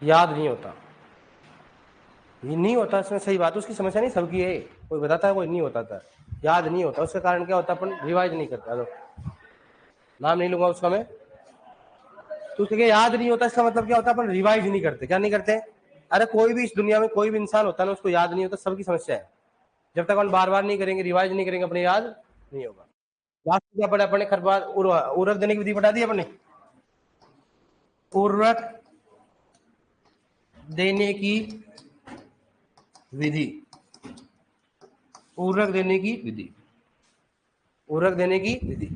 याद नहीं होता, ये नहीं होता इसमें सही बात है, उसकी समस्या नहीं सबकी है, कोई बताता है कोई नहीं होता था, याद नहीं होता, उसके कारण क्या होता है अपन रिवाइज नहीं करता। तो नाम नहीं लूंगा उसका मैं, तो उसके याद नहीं होता इसका मतलब क्या होता है अपन रिवाइज नहीं करते। क्या नहीं करते? अरे कोई भी इस दुनिया में कोई भी इंसान होता है ना, उसको याद नहीं होता, सबकी समस्या है। जब तक अपन बार बार नहीं करेंगे, रिवाइज नहीं करेंगे, अपने याद नहीं होगा। लास्ट क्या पढ़ा अपने? खरपात उर्वरक देने की विधि पढ़ा दी अपने। उर्वरक देने की विधि, उर्वरक देने की विधि, उर्वरक देने की विधि।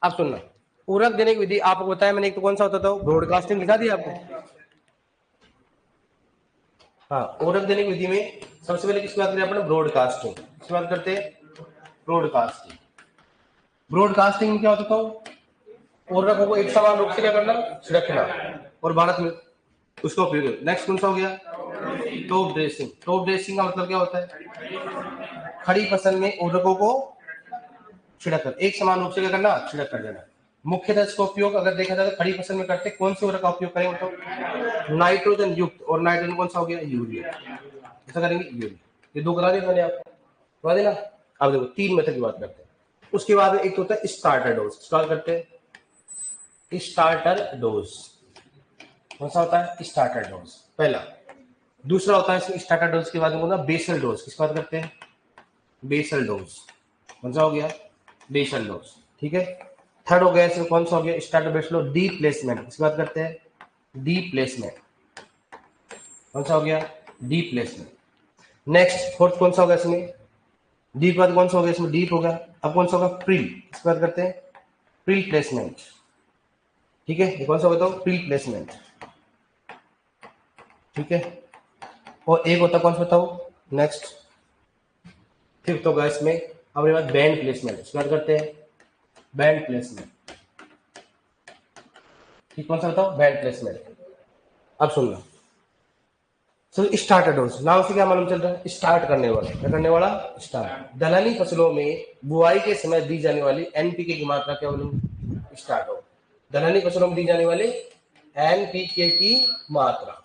अब सुनना, उर्वरक देने की विधि आपको बताया मैंने। एक तो कौन सा होता था? ब्रॉडकास्टिंग लिखा दिया आपको। हाँ, उर्वरक देने की विधि में सबसे पहले किसकी बात करें अपने? ब्रॉडकास्टिंग। किसकी बात करते हैं? ब्रॉडकास्टिंग। ब्रॉडकास्टिंग में क्या होता था? उर्वरकों को एक समान रूप से क्या करना? छिड़कना। और भारत में उसका उपयोग। नेक्स्ट कौन सा हो गया? Top dressing. टॉप ड्रेसिंग का मतलब क्या होता है? खड़ी फसल में उर्वरकों को छिड़क कर एक समान रूप से क्या करना? छिड़क कर देना। मुख्यतः इसका उपयोग अगर देखा जाए तो खड़ी फसल में करते कौन से उर्वरक का उपयोग करेंगे? तो नाइट्रोजन युक्त। और नाइट्रोजन कौन सा हो गया? यूरिया। ऐसा करेंगे यूरिया। ये दो करा दिए मैंने आपको, बता देना। अब देखो तीन मेथड की बात करते हैं। उसके बाद एक तो होता है स्टार्टर डोज। स्टार्ट करते हैं स्टार्टर डोज। कौन सा होता है? स्टार्टर डोज पहला। दूसरा होता है स्टार्टर डोज के बाद में होता है बेसल डोज। किस बात करते हैं? Basal dose. कौन सा हो गया? Basal dose. ठीक है। थर्ड हो गया इसमें कौन सा हो गया? Starter basal dose deep placement. किस बात करते हैं? Deep placement. कौन सा हो गया? D placement. नेक्स्ट फोर्थ कौन सा होगा इसमें? डी के बाद कौन सा हो गया इसमें? डीप होगा। अब कौन सा होगा? प्रिल। किस बात करते हैं? Pril placement. ठीक है, ये कौन सा बताओ? Pril placement. ठीक है। और एक होता कौन सा बताओ? नेक्स्ट फिफ्थ होगा इसमें अपने पास बैंड प्लेसमेंट। इस बात करते हैं बैंड प्लेसमेंट। ठीक, कौन सा बताओ? Band placement. अब सुनना, सर स्टार्टर डोज नाम से क्या मालूम चल रहा है? स्टार्ट करने वाला। क्या करने वाला? स्टार्ट। दलहनी फसलों में बुआई के समय दी जाने वाली एनपीके की मात्रा क्या बोलूंगी? स्टार्ट हो। दलहनी फसलों में दी जाने वाली एनपीके की मात्रा।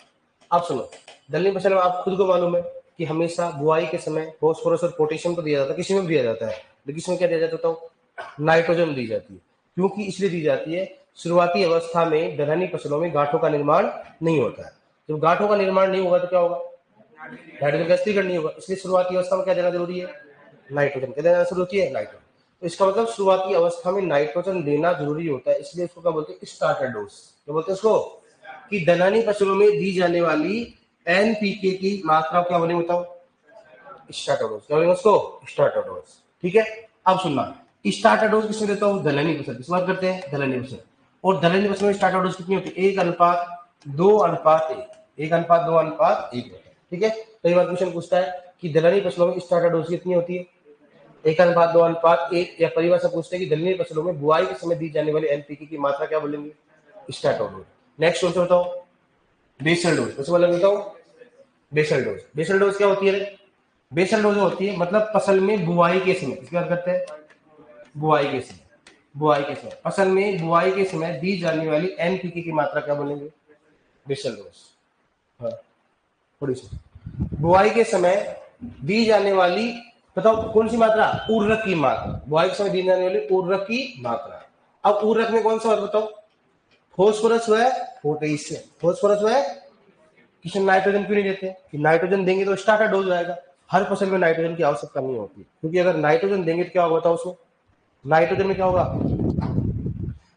अब सुनो, दलहनी फसल में आप खुद को मालूम है कि हमेशा बुआई के समय फॉस्फोरस और पोटेशियम को दिया जाता है, किसी में भी दिया जाता है, लेकिन इसमें क्या दिया जाता है? नाइट्रोजन दी जाती है। क्योंकि इसलिए दी जाती है, शुरुआती अवस्था में दलहनी फसलों में गांठों का निर्माण नहीं होता है। जब गांठों का निर्माण नहीं होगा तो क्या होगा? नाइट्रोजन का स्थिरीकरण नहीं होगा। इसलिए शुरुआती अवस्था में क्या देना जरूरी है? नाइट्रोजन। क्या देना जरूरी है? नाइट्रोजन। तो इसका मतलब शुरुआती अवस्था में नाइट्रोजन देना जरूरी होता है, इसलिए इसको क्या बोलते हैं? Starter dose. क्या बोलते हैं इसको? कि दलहनी फसलों में दी जाने वाली एनपीके की मात्रा क्या बोलेंगे बताओ? Starter dose. क्या बोलेंगे उसको? Starter dose. ठीक है। अब सुनना, स्टार्टर डोज किसमें देता हूँ? दलहनी फसल। किस बात करते हैं? दलहनी फसल। और दलहनी फसल में स्टार्टर डोज कितनी होती है? 1:2:1। 1:2:1 होता है। ठीक है। कई बार क्वेश्चन पूछता है कि दलहनी फसलों में स्टार्टर डोज कितनी होती है? 1:2:1। या परिभाषा पूछते हैं कि दलहनी फसलों में बुआई के समय दी जाने वाली एनपीके की मात्रा क्या बोलेंगे? Starter dose. नेक्स्ट क्वेश्चन बताओ, बेसल डोज। उसको बोलेंगे बताओ बेसल डोज। बेसल डोज क्या होती है? बेसल डोज होती है मतलब फसल में बुआई के समय। इसकी बात करते हैं बुआई के समय। बुआई के समय फसल में बुआई के समय दी जाने वाली एनपीके की मात्रा क्या बोलेंगे? Basal dose. हाँ, थोड़ी सी बुआई के समय दी जाने वाली, बताओ कौन सी मात्रा? उर्वरक की मात्रा। बुआई के समय दी जाने वाली उर्वरक की मात्रा। अब उर्वरक में कौन सा है बताओ? फॉस्फोरस है, पोटेशियम। फॉस्फोरस है, किसी नाइट्रोजन क्यों नहीं देते? कि नाइट्रोजन देंगे तो स्टार्टर डोज आएगा। हर फसल में नाइट्रोजन की आवश्यकता नहीं होती, क्योंकि अगर नाइट्रोजन देंगे तो क्या होगा बताओ उसमें? नाइट्रोजन में क्या होगा?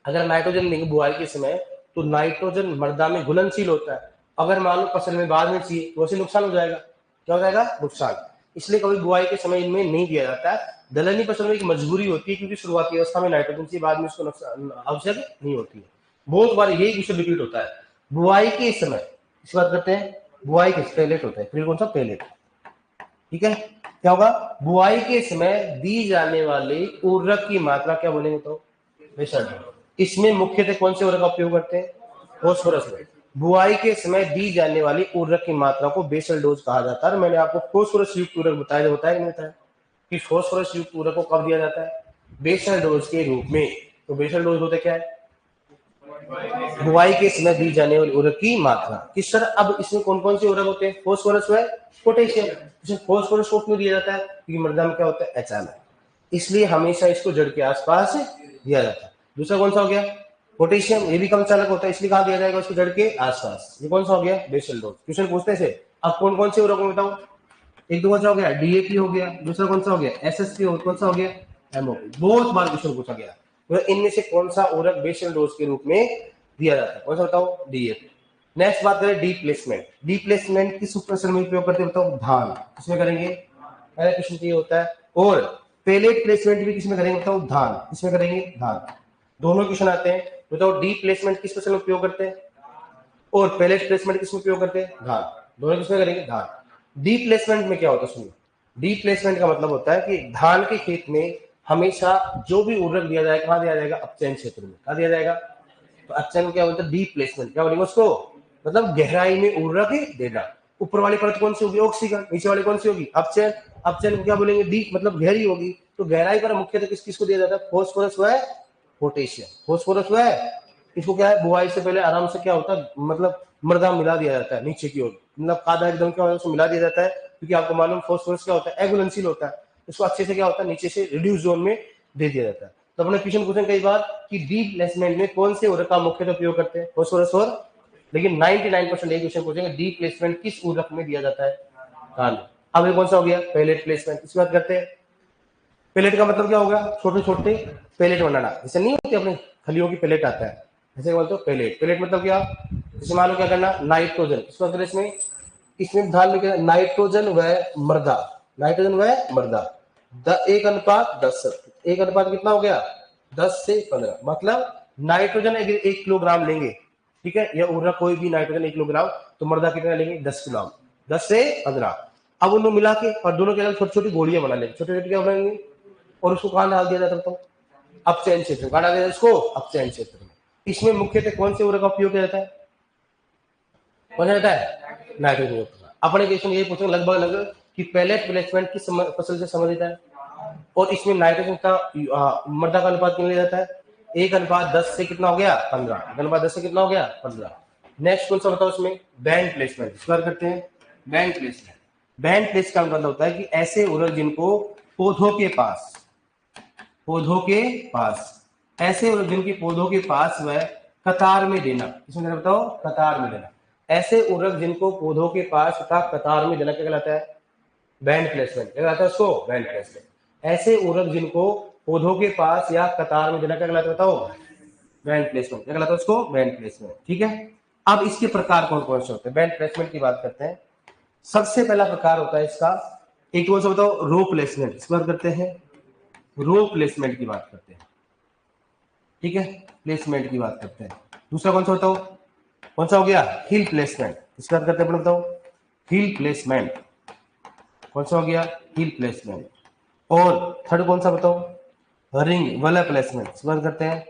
अगर नाइट्रोजन देंगे बुआई के समय तो नाइट्रोजन मृदा में घुलनशील होता है। अगर मान लो फसल में बाद में चाहिए तो उसे नुकसान हो जाएगा। क्या हो जाएगा? नुकसान। इसलिए कभी बुआई के समय इनमें नहीं दिया जाता है। दलहनी फसल में एक मजबूरी होती है, क्योंकि शुरुआती अवस्था में नाइट्रोजन से बाद में उसको आवश्यक नहीं होती है। बहुत बार यही क्वेश्चन रिपीट होता है बुआई के समय। इस बात करते हैं बुआई के पेलेट होता है, फिर कौन सा? पेलेट। ठीक है। क्या होगा? बुआई के समय दी जाने वाली उर्वरक की मात्रा क्या बोलेंगे तो? बेसल। इसमें मुख्यतः कौन से उर्वरक का उपयोग करते हैं? फॉस्फोरस में। बुआई के समय दी जाने वाली उर्वरक की मात्रा को बेसल डोज कहा जाता है। मैंने आपको फॉस्फोरस युक्त उर्वरक बताया, जो बताया नहीं बताया कि फॉस्फोरस युक्त उर्वरक को कब दिया जाता है? बेसल डोज के रूप में। तो बेसल डोज होता क्या है? बुआई के समय दी जाने वाली उर्वरक की मात्रा किस तरह। अब इसमें कौन कौन से उर्वरक होते हैं, फॉस्फोरस व पोटेशियम। इसमें फॉस्फोरस को क्यों दिया जाता है, क्योंकि मृदा में क्या होता है, एचआर, इसलिए हमेशा इसको जड़ के आसपास दिया जाता है। दूसरा कौन सा हो गया, पोटेशियम, ये भी कम चालक होता है, इसलिए कहा दिया जाएगा उसको जड़ के आसपास। ये कौन सा हो गया, बेसल डोज। क्वेश्चन पूछते हैं। अब कौन कौन से उर्वरक बताओ, एक तो कौन सा हो गया, डीएपी हो गया, दूसरा कौन सा हो गया, एसएसपी, और कौन सा हो गया, एमओपी। बहुत बार क्वेश्चन पूछा गया, तो इनमें से कौन सा उर्वरक बेसल डोज के रूप में दिया जाता है, कौन सा बताओ, डीएपी। नेक्स्ट बात करें डी प्लेसमेंट। डी प्लेसमेंट किस फसल में उपयोग करते हैं बताओ, धान। किसमें करेंगे, पहला क्वेश्चन ये होता है। और पेलेट प्लेसमेंट भी किसमें करेंगे बताओ, धान। किसमें करेंगे, धान। दोनों क्वेश्चन आते हैं। बताओ डी प्लेसमेंट किस फसल में उपयोग करते हैं, और पेलेट प्लेसमेंट किसमें उपयोग करते हैं, धान। दोनों किसमें करेंगे, धान। डी प्लेसमेंट में क्या होता है, सुनिए। डी प्लेसमेंट का मतलब होता है कि धान के खेत में हमेशा जो भी उर्वरक दिया जाएगा, कहां दिया जाएगा, अपचयन क्षेत्र में। कहां दिया जाएगा, तो अपचयन क्या होता है, डी प्लेसमेंट। क्या बोलेंगे उसको, मतलब गहराई में उर्वरक देना। ऊपर वाली परत कौन सी होगी, ऑक्सीजन। नीचे वाली कौन सी होगी, अपचयन। अपचयन को क्या बोलेंगे, डी, मतलब गहरी होगी। तो गहराई पर मुख्यतः किस किस को दिया जाता है, फॉस्फोरस व पोटेशियम। फॉस्फोरस व, इसको क्या है, बुआई से पहले आराम से क्या होता है, मतलब मृदा मिला दिया जाता है नीचे की ओर, मतलब कादा एकदम क्या होता है, उसको मिला दिया जाता है। क्योंकि आपको मालूम फॉस्फोरस क्या होता है, एगुलेंशियल होता है। इसको अच्छे से क्या होता है, नीचे से रिड्यूस जोन में दे दिया जाता है। तो अपने क्वेश्चन पूछे कई बार कि डी प्लेसमेंट में कौन से उर्वरक का मुख्यतः उपयोग करते हैं, फॉस्फोरस और, लेकिन 99% एक क्वेश्चन पूछेंगे डी प्लेसमेंट किस उर्वरक में दिया जाता है, धान। अब ये कौन सा हो गया, पेलेट प्लेसमेंट। इसकी बात करते हैं। पेलेट का मतलब क्या होगा, छोटे छोटे पेलेट बनाना। जैसे नहीं होती अपने खलियों की पेलेट आता है, ऐसे बोलते हो पेलेट। पेलेट मतलब क्या, जैसे मान लो क्या करना, नाइट्रोजन। इसको अगर इसमें ध्यान में नाइट्रोजन व मृदा, नाइट्रोजन व मृदा 1:10। 1 अनुपात कितना हो गया, 10 से 15। मतलब नाइट्रोजन अगर 1 किलोग्राम लेंगे, ठीक है, या उर्वरक कोई भी नाइट्रोजन 1 किलोग्राम, तो मृदा कितना लेंगे, 10 किलोग्राम। 10 से 15। अब उन्हें मिला के और दोनों के अलग छोटी छोटी गोलियां बना लेंगे, छोटे छोटे क्या बनाएंगे, और उसको कहां डाल दिया जाता है, अपचयन क्षेत्र में। कहां डाल दिया जाता है इसको, अपचयन क्षेत्र में। इसमें मुख्यतः कौन से उर्वरक का उपयोग किया जाता है, कौन सा रहता है, नाइट्रोजन। अपने क्वेश्चन ये पूछेंगे लगभग कि पेलेट प्लेसमेंट किस फसल से संबंधित है, और इसमें नाइट्रोजन का मृदा का अनुपात कितना लिया जाता है, 1:10 से कितना हो गया, 15। 1:10 से कितना हो गया, 15। नेक्स्ट कौन सा बताओ इसमें, बैंड प्लेसमेंट। इस बार करते हैं बैंड प्लेसमेंट। बैंड प्लेस का मतलब होता है कि ऐसे उर्वरक जिनको पौधों के पास, पौधों के पास, ऐसे उर्वरक जिनके पौधों के पास वह कतार में देना। इसमें बताओ, कतार में देना। ऐसे उर्वरक जिनको पौधों के पास तथा कतार में देना क्या कहलाता है, बैंड प्लेसमेंट। क्या कहलाता है उसको, बैंड प्लेसमेंट। ऐसे उर्वरक जिनको पौधों के पास या कतार में देना क्या कहलाता है बताओ, बैंड प्लेसमेंट। क्या कहलाता है उसको, बैंड प्लेसमेंट। ठीक है। अब इसके प्रकार कौन कौन से होते हैं, बैंड प्लेसमेंट की बात करते हैं। सबसे पहला प्रकार होता है इसका, एक कौन सा बताओ, रो प्लेसमेंट। इस बात करते हैं, रो प्लेसमेंट की बात करते हैं। ठीक है, प्लेसमेंट की बात करते हैं। दूसरा कौन सा बताओ, कौन सा हो गया, हिल प्लेसमेंट। इसकी बात करते हैं अपने, बताओ हिल प्लेसमेंट। कौन सा हो गया, हिल प्लेसमेंट। और थर्ड कौन सा बताओ, रिंग वलय प्लेसमेंट। इस बात करते हैं,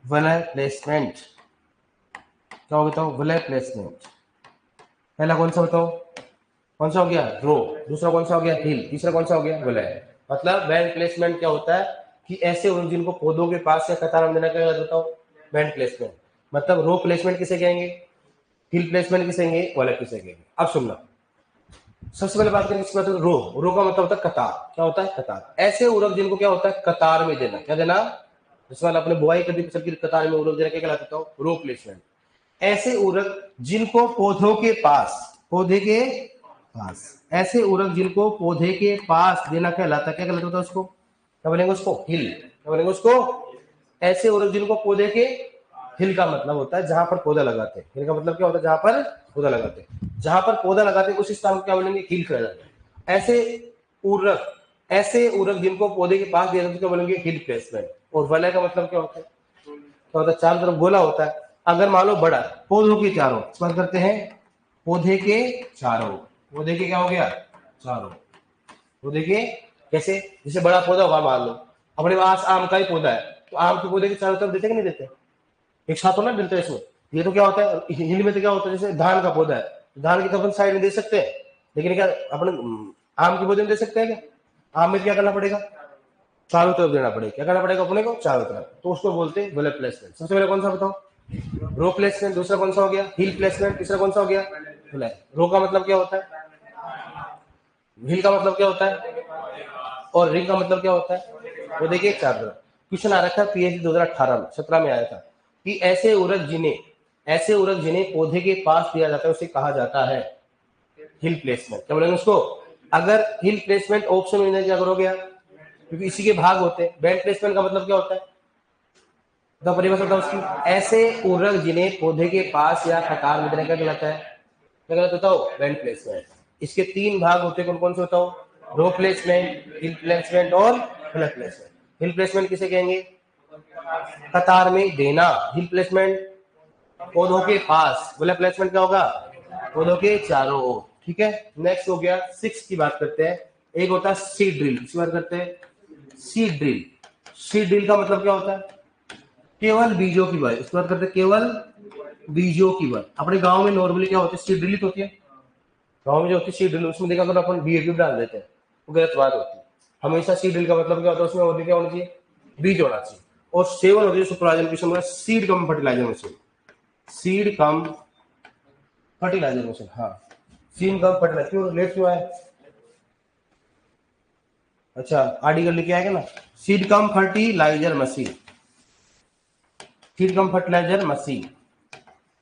वलय प्लेसमेंट। क्या हो बताओ, वलय प्लेसमेंट। पहला कौन सा बताओ, कौन सा हो गया, रो। दूसरा कौन सा हो गया, हिल। तीसरा कौन सा हो गया, वलय। मतलब बैंड प्लेसमेंट क्या होता है कि ऐसे उर्वरक जिनको पौधों के पास या कतार में देना क्या बताओ, बैंड प्लेसमेंट। मतलब रो प्लेसमेंट किसे कहेंगे, हिल प्लेसमेंट किसे कहेंगे, वलय किसे कहेंगे। अब सुनना, सबसे पहले बात करें इसमें, रो। रो का मतलब होता है कतार। क्या होता है, कतार। ऐसे उर्वरक जिनको क्या होता है, कतार में देना। क्या देना, जिस बार अपने बुआई कर दी फसल की, कतार में उर्वरक देना क्या कहलाता है, रो प्लेसमेंट। ऐसे उर्वरक जिनको पौधों के पास, पौधे के पास, ऐसे उर्वरक जिनको पौधे के पास देना कहलाता है, क्या कहलाता है उसको, क्या बोलेंगे उसको, हिल। क्या बोलेंगे उसको, ऐसे उर्वरक जिनको पौधे के, हिल का मतलब होता है जहां पर पौधा लगाते हैं। हिल का मतलब क्या होता है, जहां पर पौधा लगाते हैं। जहां पर पौधा लगाते हैं उस स्थान को क्या बोलेंगे, हिल कहा जाता है। उर्वरक ऐसे उर्वरक जिनको पौधे के पास दिया जाता है क्या बोलेंगे, हिल प्लेसमेंट। और वलय का मतलब क्या होता है, क्या होता है, चारों तरफ गोला होता है। अगर मान लो बड़ा, पौधों के चारों, बात करते हैं पौधे के चारों। पौधे के क्या हो गया, चारों। पौधे के कैसे, जैसे बड़ा पौधा होगा, मान लो अपने पास आम का ही पौधा है, तो आम के पौधे के चारों तरफ देते कि नहीं देते, एक साथ होना मिलते हैं इसमें। ये तो क्या होता है, हिल में तो क्या होता है, जैसे धान का पौधा है, धान की तो अपन साइड में दे सकते हैं, लेकिन क्या अपन आम के पौधे में दे सकते हैं क्या, आम में क्या करना पड़ेगा, चारों तरफ देना पड़ेगा। क्या करना पड़ेगा अपने को, चारों तरफ। तो उसको बोलते हैं वलय प्लेसमेंट। सबसे पहले कौन सा बताओ, रो प्लेसमेंट दूसरा कौन सा हो गया, हिल प्लेसमेंट तीसरा कौन सा हो गया, फ्लैग। रो का मतलब क्या होता है, हिल का मतलब क्या होता है, और रिंग का मतलब क्या होता है। वो देखिए चार्जर क्वेश्चन आ रखा है पीएचडी 2018 में 17 में आया था कि ऐसे उरग जिन्हें पौधे के पास दिया जाता है उसे कहा जाता है हिल प्लेसमेंट। क्या बोलेंगे उसको, अगर हिल प्लेसमेंट ऑप्शन में क्या करोगे आप, क्योंकि इसी के भाग होते हैं। बैंड प्लेसमेंट का मतलब क्या होता है, तो परिभाषा बताओ उसकी, ऐसे उर्वरक जिन्हें पौधे के पास या कतार में देने का कहलाता है, क्या कहलाता बताओ, बैंड प्लेसमेंट। इसके तीन भाग होते हैं, कौन कौन से बताओ, रो प्लेसमेंट, हिल प्लेसमेंट और फ्लैग प्लेसमेंट। हिल प्लेसमेंट किसे कहेंगे, कतार में देना। हिल प्लेसमेंट पौधों के पास, फ्लैग प्लेसमेंट क्या होगा, पौधों के चारों ओर। ठीक है, नेक्स्ट हो गया 6 की बात करते हैं। एक होता है सीड ड्रिल, इसकी बात करते हैं सीड ड्रिल। सीड ड्रिल का मतलब क्या होता है, केवल बीजों की बुआई। इसके बाद करते हैं केवल बीजों की बुआई। अपने गांव में नॉर्मली क्या होती है, सीड ड्रिल होती है, गांव में जो होती है सीड ड्रिल, उसमें देखा करो अपन डीएपी डाल देते हैं, वो गलत बात होती है। हमेशा सीड ड्रिल का मतलब क्या होता है, उसमें होती क्या होना चाहिए, बीज होना चाहिए। और सेवन होती है सुपरलाइजेशन seed cum fertiliser machine, seed cum fertiliser machine. हाँ, सीड कम फर्टिलाइजर, क्यों लेट क्यों आया, अच्छा आर्टिकल लेके आएगा ना, seed cum fertiliser machine, seed cum fertiliser machine,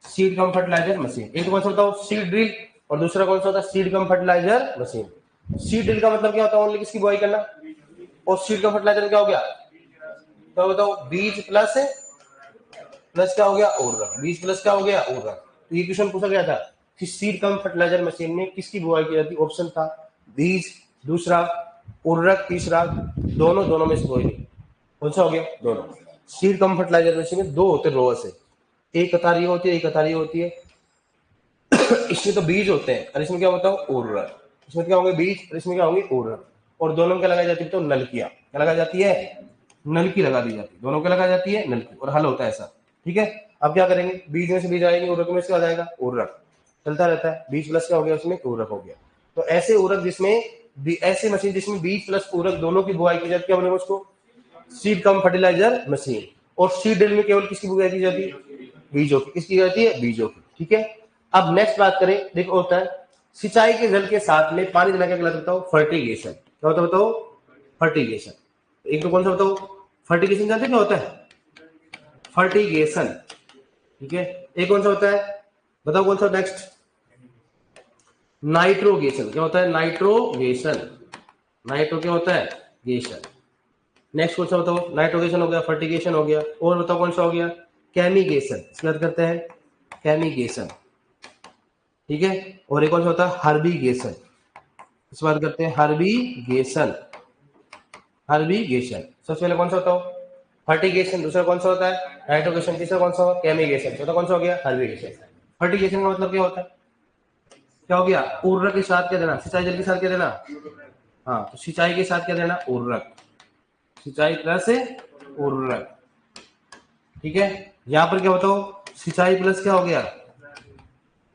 seed cum fertiliser machine. एक तो कौन सा होता है सीड ड्रिल, और दूसरा कौन सा होता है seed cum fertiliser machine. Seed drill का मतलब क्या होता है, ओनली किसकी बुआई करना, और सीड कम फर्टिलाइजर क्या हो गया, तो बताओ बीज प्लस प्लस क्या हो गया, उर्वरक, बीज प्लस क्या हो गया, उर्वरक। तो ये क्वेश्चन पूछा गया था कि सीड कम फर्टिलाइजर मशीन में किसकी बुआई की जाती, ऑप्शन था बीज, दूसरा उर्वरक, तीसरा दोनों, दोनों में से कोई नहीं। कौन सा हो गया, दोनों। सीड कम फर्टिलाइजर मशीन में दो होते रोअर्स है, एक कतार ये होती है, एक कतार ये होती है। इसमें तो बीज होते हैं, और इसमें क्या होता है, उर्वरक। इसमें क्या होंगे बीज, और इसमें क्या होंगे उर्वरक। और दोनों में क्या लगाई जाती है, तो नलकियां क्या लगाई जाती है, नलकी लगा दी जाती है, दोनों क्या लगाई जाती है, नलकी, और हल होता है ऐसा। ठीक है, अब क्या करेंगे, बीज में से बीज आएंगे, उर्वरक में से आ जाएगा उर्वरक, चलता रहता है। बीज प्लस क्या हो गया, उसमें उर्वरक हो गया। तो ऐसे उर्वरक जिसमें ऐसे मशीन जिसमें बीज प्लस उर्वरक दोनों की बुआई की जाती है, क्या बोलेंगे उसको, सीड कम फर्टिलाइजर मशीन। और सीड ड्रिल में केवल किसकी बुआई की जाती है, बीजों की, किसकी जाती है, बीजों की। ठीक है, अब नेक्स्ट बात करें, देखो होता है सिंचाई के जल के साथ में पानी देना, क्या कहलाता है, फर्टिगेशन। क्या होता है बताओ, फर्टिगेशन। एक तो कौन सा बताओ, फर्टिगेशन जानते क्या होता है, फर्टिगेशन। ठीक है, एक कौन सा होता है, बताओ कौन सा, नेक्स्ट नाइट्रोगेशन। क्या होता है, नाइट्रोगेशन, नाइट्रो क्या होता है, गेशन। नेक्स्ट कौन सा बताओ, नाइट्रोगेशन हो गया, फर्टिगेशन हो गया, और बताओ कौन सा हो गया, कैमिगेशन। इसकी बात करते हैं कैमिगेशन। ठीक है, और एक कौन सा होता है, हर्बिगेशन। इस बात करते हैं हर्बिगेशन, हर्बिगेशन। सबसे पहले कौन सा होता है, फर्टिगेशन, दूसरा कौन सा होता है, नाइट्रोगेशन, तीसरा कौन सा होगा, कैमिगेशन, चौथा कौन सा हो गया, हर्बिगेशन। फर्टिगेशन का मतलब क्या होता है, क्या हो गया, उर्वरक के साथ क्या देना, सिंचाई जल के साथ क्या देना, हाँ तो सिंचाई के साथ क्या देना, उर्वरक, सिंचाई प्लस उर्वरक। ठीक है, यहां पर क्या बताओ, सिंचाई प्लस क्या हो गया,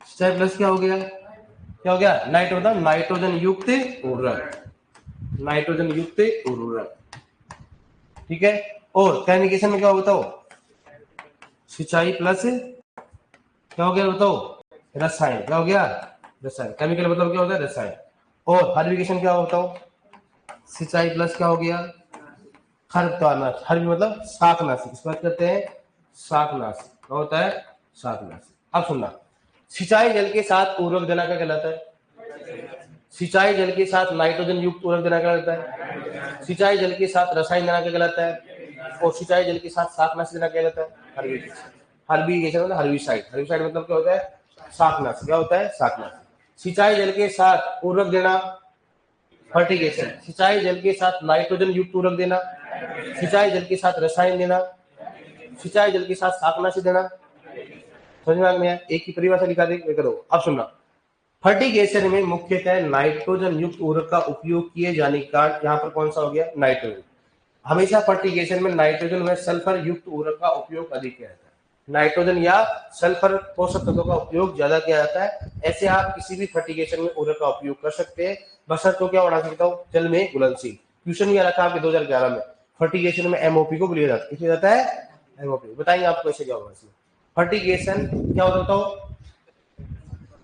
सिंचाई प्लस क्या हो गया, क्या हो गया, नाइट्रोजन, नाइट्रोजन युक्त उर्वरक, नाइट्रोजन युक्त उर्वरक। ठीक है, और कैमिगेशन में क्या हो बताओ, सिंचाई प्लस क्या हो गया बताओ, रसायन। क्या हो गया, रसायन। केमिकल मतलब क्या होता है, रसायन। और हर्बिगेशन क्या बताओ, सिंचाई प्लस क्या हो गया, खरपतवारनाशक। हर्बी मतलब शाकनाशी, इस बात करते हैं शाकनाशी। क्या होता है, शाकनाशी। अब सुनना, सिंचाई जल के साथ उर्वरक देना क्या कहलाता है, सिंचाई जल के साथ नाइट्रोजन युक्त उर्वरक देना क्या कहलाता है, सिंचाई जल के साथ रसायन देना क्या कहलाता है, और सिंचाई जल के साथ शाकनाशी देना क्या कहलाता है, हर्बिगेशन। हर्बिगेशन मतलब हर्बिसाइड, हर्बिसाइड मतलब क्या होता है, शाकनाशी। क्या होता है, शाकनाशी। सिंचाई जल के साथ उर्वरक देना, फर्टिगेशन। सिंचाई जल के साथ नाइट्रोजन युक्त उर्वरक देना, सिंचाई जल के साथ रसायन देना, सिंचाई जल के साथ शाकनाशी देना। समझ में आ गया, एक ही परिभाषा लिखा दे करो। अब सुनना, फर्टिगेशन में मुख्यतः नाइट्रोजन युक्त उर्वरक का उपयोग किए जाने का, यहाँ पर कौन सा हो गया, नाइट्रोजन। हमेशा फर्टिगेशन में नाइट्रोजन व सल्फर युक्त उर्वरक का उपयोग अधिक किया जाता है, नाइट्रोजन या सल्फर पोषक तत्वों का उपयोग ज्यादा किया जाता है। ऐसे आप किसी भी फर्टिगेशन में उर्वरक का उपयोग कर सकते हैं, बशर्ते क्या होना सकता हूँ, जल में घुलनशील। ट्यूशन में आ रखा आपके 2011 में, फर्टिगेशन में एमओपी को लिया जाता है, किस लिया जाता है, एमओपी। बताइए आपको कैसे क्या होगा इसमें, फर्टिगेशन क्या होता है बताओ?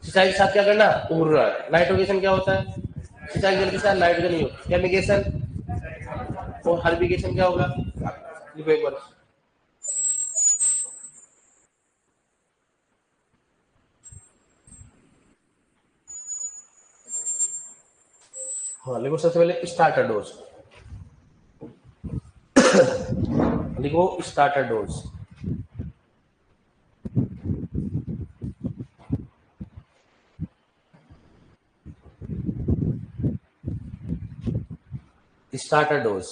सिंचाई के साथ क्या करना? उर्वरक। नाइट्रोगेशन क्या होता है? सिंचाई जल के साथ नाइट्रोजन युक्त। केमिकेशन और हर्बिगेशन क्या होगा? लिखो एक बार। हाँ लिखो सबसे पहले स्टार्टर डोज। लिखो स्टार्टर डोज। स्टार्टर डोज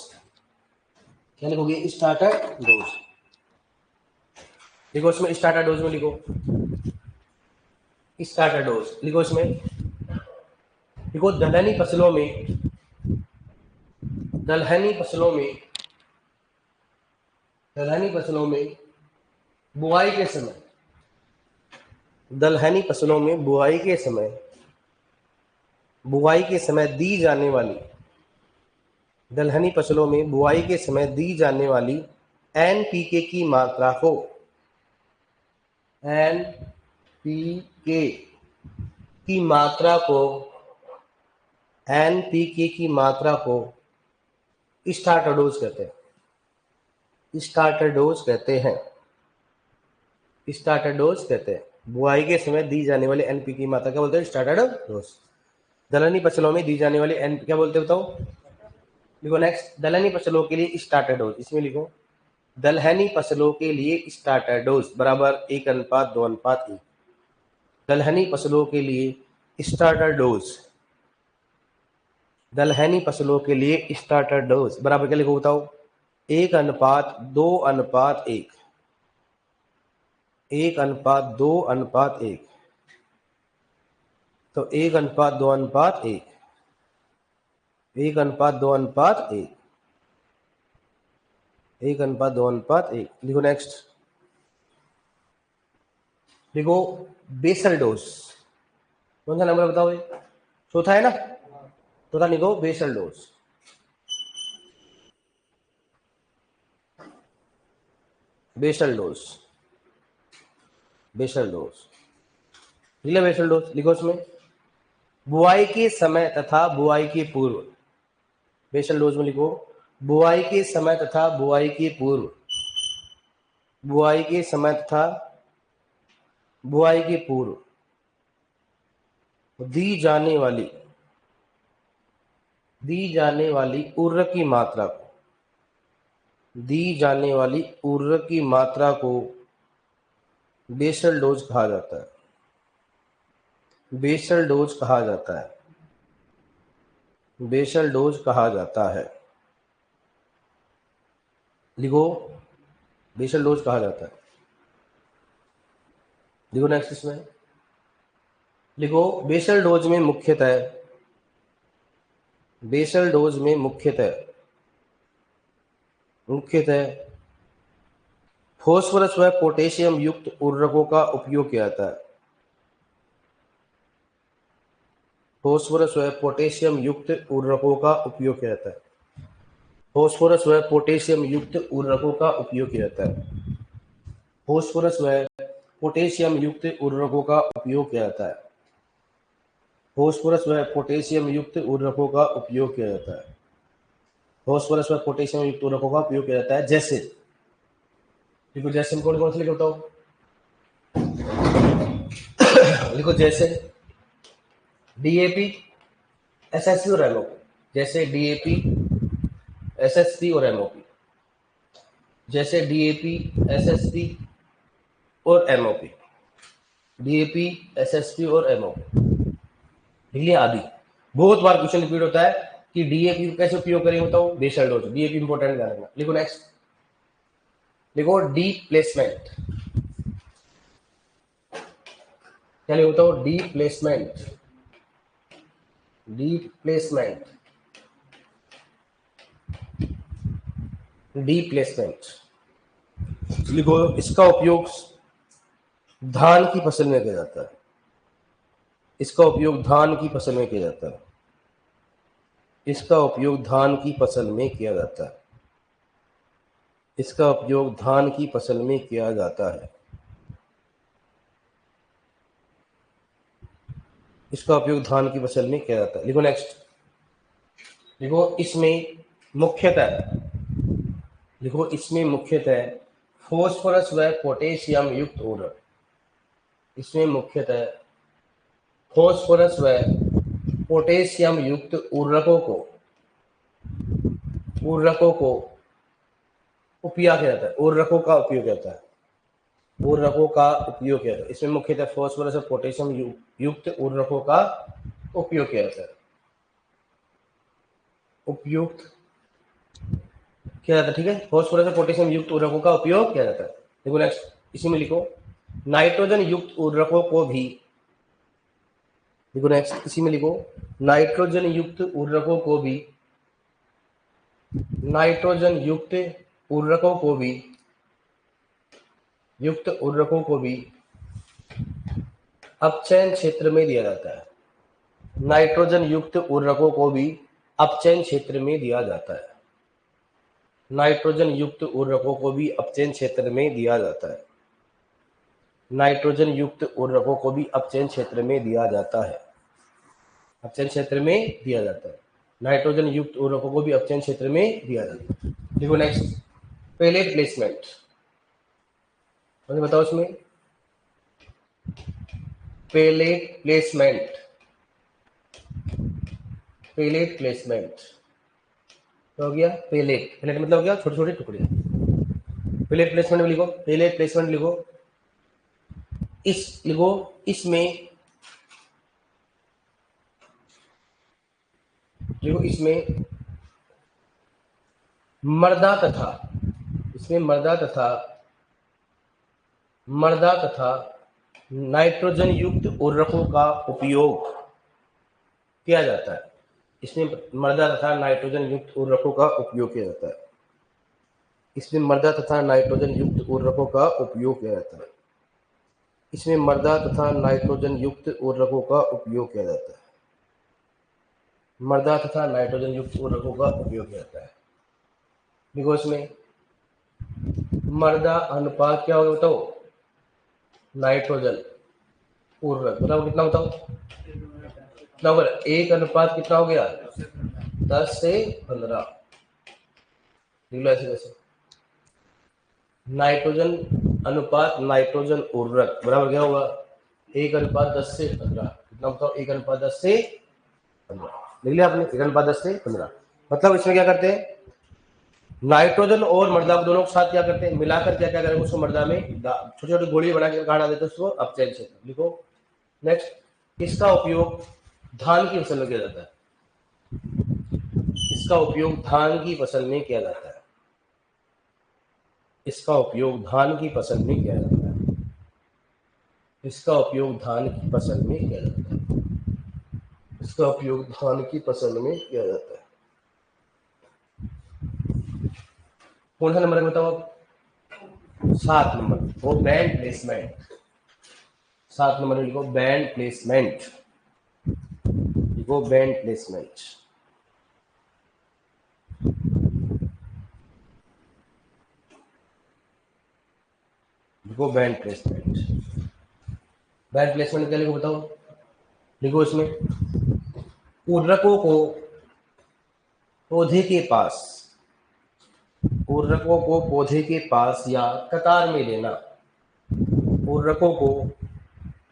क्या लिखोगे? Starter dose. लिखो इसमें स्टार्टर डोज में लिखो स्टार्टर डोज। लिखो इसमें, लिखो दलहनी फसलों में, दलहनी फसलों में, दलहनी फसलों में बुआई के समय, दलहनी फसलों में बुआई के समय, बुआई के समय दी जाने वाली, दलहनी फसलों में बुआई के समय दी जाने वाली एनपीके की मात्रा को, एनपीके की मात्रा को, एनपीके की मात्रा को स्टार्टर डोज कहते हैं। स्टार्टर डोज कहते हैं। स्टार्टर डोज कहते हैं। बुआई के समय दी जाने वाली एनपीके की मात्रा क्या बोलते हैं? Starter dose. दलहनी फसलों में दी जाने वाली एन क्या बोलते हैं बताओ? लिखो नेक्स्ट, दलहनी फसलों के लिए स्टार्टर डोज। इसमें लिखो दलहनी फसलों के लिए स्टार्टर डोज बराबर 1:2:1। दलहनी फसलों के लिए स्टार्टर डोज, दलहनी फसलों के लिए स्टार्टर डोज बराबर क्या लिखो बताओ? 1:2:1। 1:2:1। तो 1:2:1। 1:2:1। 1:2:1। लिखो नेक्स्ट, लिखो बेसल डोज। कौन सा नंबर बताओ? ये चौथा है ना? चौथा लिखो basal dose. Basal dose, basal dose. लिखो बेसल डोज। लिखो इसमें बुआई के समय तथा बुआई के पूर्व। बेसल डोज में लिखो बुआई के समय तथा बुआई के पूर्व, बुआई के समय तथा बुआई के पूर्व दी जाने वाली, दी जाने वाली उर्वरक की मात्रा को, दी जाने वाली उर्वरक की मात्रा को बेसल डोज कहा जाता है। बेसल डोज कहा जाता है। बेसल डोज कहा जाता है। लिखो बेसल डोज कहा जाता है। लिखो नेक्स्ट इसमें, लिखो बेसल डोज में मुख्यतः, बेसल डोज में मुख्यतः, मुख्यतः फॉस्फोरस व पोटेशियम युक्त उर्वरकों का उपयोग किया जाता है। फॉस्फोरस व पोटेशियम युक्त उर्वरकों का उपयोग किया जाता है। फॉस्फोरस व पोटेशियम युक्त उर्वरकों का उपयोग किया जाता है। फॉस्फोरस व पोटेशियम युक्त उर्वरकों का उपयोग किया जाता है। फॉस्फोरस व पोटेशियम युक्त उर्वरकों का उपयोग किया जाता है। फॉस्फोरस व पोटेशियम युक्त उर्वरकों का उपयोग किया जाता है। जैसे लिखो, जैसे कौन कौन से लिखो बताओ? लिखो जैसे डीएपी, एसएसपी और एमओपी। जैसे डीएपी, एसएसपी और एमओपी। जैसे डीएपी, एसएसपी और एमओपी। डीएपी, एसएसपी और एमओपी लिखिए आदि। बहुत बार क्वेश्चन रिपीट होता है कि डीएपी कैसे उपयोग करेंगे बताओ? Basal dose. डीएपी इंपॉर्टेंट ध्यान रखना। लिखो नेक्स्ट, लिखो डीप प्लेसमेंट। क्या लिखो बताओ? Deep placement. Deep placement, deep placement. लिखो इसका उपयोग धान की फसल में किया जाता है। इसका उपयोग धान की फसल में किया जाता है। इसका उपयोग धान की फसल में किया जाता है। इसका उपयोग धान की फसल में किया जाता है। इसका उपयोग धान की फसल में किया जाता है। लिखो नेक्स्ट, लिखो इसमें मुख्यतः, लिखो इसमें मुख्यतः फॉस्फोरस व पोटेशियम युक्त उर्वरक, इसमें मुख्यतः फॉस्फोरस व पोटेशियम युक्त उर्वरकों को उपयोग किया जाता है, उर्वरकों का उपयोग किया जाता है, उर्वरकों का उपयोग किया जाता है। इसमें मुख्यतः फॉस्फोरस और पोटेशियम युक्त उर्वरकों का उपयोग किया जाता है, उपयुक्त किया जाता है। ठीक है, फॉस्फोरस और पोटेशियम युक्त उर्वरकों का उपयोग किया जाता है। देखो नेक्स्ट, इसी में लिखो नाइट्रोजन युक्त उर्वरकों को भी, देखो नेक्स्ट इसी में लिखो नाइट्रोजन युक्त उर्वरकों को भी, नाइट्रोजन युक्त उर्वरकों को भी, युक्त उर्वरकों को भी अपचयन क्षेत्र में दिया जाता है। नाइट्रोजन युक्त उर्वरकों को भी अपचयन क्षेत्र में दिया जाता है। नाइट्रोजन युक्त उर्वरकों को भी अपचयन क्षेत्र में दिया जाता है। नाइट्रोजन युक्त उर्वरकों को भी अपचयन क्षेत्र में दिया जाता है, अपचयन क्षेत्र में दिया जाता है। नाइट्रोजन युक्त उर्वरकों को भी अपचयन क्षेत्र में दिया जाता है। देखो नेक्स्ट, पेलेट प्लेसमेंट, मुझे बताओ इसमें पेलेट प्लेसमेंट, पेलेट प्लेसमेंट हो गया, पेलेट, पेलेट मतलब हो गया छोटे छोटे टुकड़े। पेलेट प्लेसमेंट में लिखो, पेलेट प्लेसमेंट लिखो, लिखो इसमें, लिखो इसमें मर्दा तथा, इसमें मर्दा तथा नाइट्रोजन युक्त उर्वरकों का उपयोग किया जाता है। इसमें मर्दा तथा नाइट्रोजन युक्त उर्वरकों का उपयोग किया जाता है। इसमें मर्दा तथा नाइट्रोजन युक्त उर्वरकों का उपयोग किया जाता है। इसमें मर्दा तथा नाइट्रोजन युक्त उर्वरकों का उपयोग किया जाता है। मर्दा तथा नाइट्रोजन युक्त उर्वरकों का उपयोग किया जाता है। देखो इसमें मर्दा अनुपात क्या होगा बताओ, नाइट्रोजन उर्वरक बताओ कितना, बताओ कितना होगा, 1 अनुपात कितना हो गया, 10 से 15। ऐसे कैसे, नाइट्रोजन अनुपात नाइट्रोजन उर्वरक बराबर क्या होगा, 1 अनुपात 10 से 15। कितना बताओ, 1 अनुपात 10 से 15 लिख लिया आपने, 1 अनुपात 10 से 15। मतलब इसमें क्या करते हैं, नाइट्रोजन और मृदा को दोनों के साथ क्या करते हैं, मिलाकर क्या क्या करेंगे, उसको मृदा में छोटी छोटी गोली बना के गाड़ा देते हैं, उसको अपचयन क्षेत्र। लिखो नेक्स्ट, इसका उपयोग धान की फसल में किया जाता है। इसका उपयोग धान की फसल में किया जाता है। इसका उपयोग धान की फसल में किया जाता है। इसका उपयोग धान की फसल में किया जाता है। इसका उपयोग धान की फसल में किया जाता है। कौन सा नंबर बताओ आप, 7 नंबर, वो बैंड प्लेसमेंट। 7 नंबर लिखो बैंड प्लेसमेंट, लिखो बैंड प्लेसमेंट। लिखो बैंड प्लेसमेंट। बैंड प्लेसमेंट क्या लिखो बताओ, लिखो इसमें उर्वरकों को पौधे के पास, उर्वरकों को पौधे के पास या कतार में देना। उर्वरकों को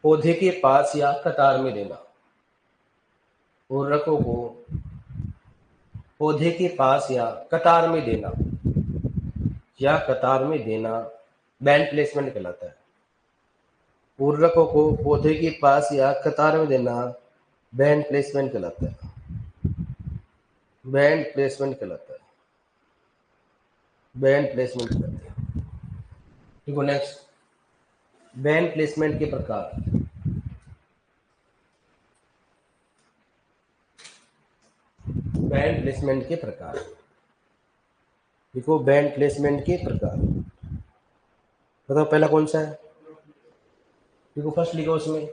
पौधे के पास या कतार में देना। उर्वरकों को पौधे के पास या कतार में देना, या कतार में देना बैंड प्लेसमेंट कहलाता है। उर्वरकों को पौधे के पास या कतार में देना बैंड प्लेसमेंट कहलाता है। बैंड प्लेसमेंट कहलाता है। बैंड प्लेसमेंट कहलाता है। देखो नेक्स्ट, बैंड प्लेसमेंट के प्रकार। बैंड प्लेसमेंट के प्रकार, देखो बैंड प्लेसमेंट के प्रकार बताओ, पहला कौन सा है, देखो फर्स्ट लिखो उसमें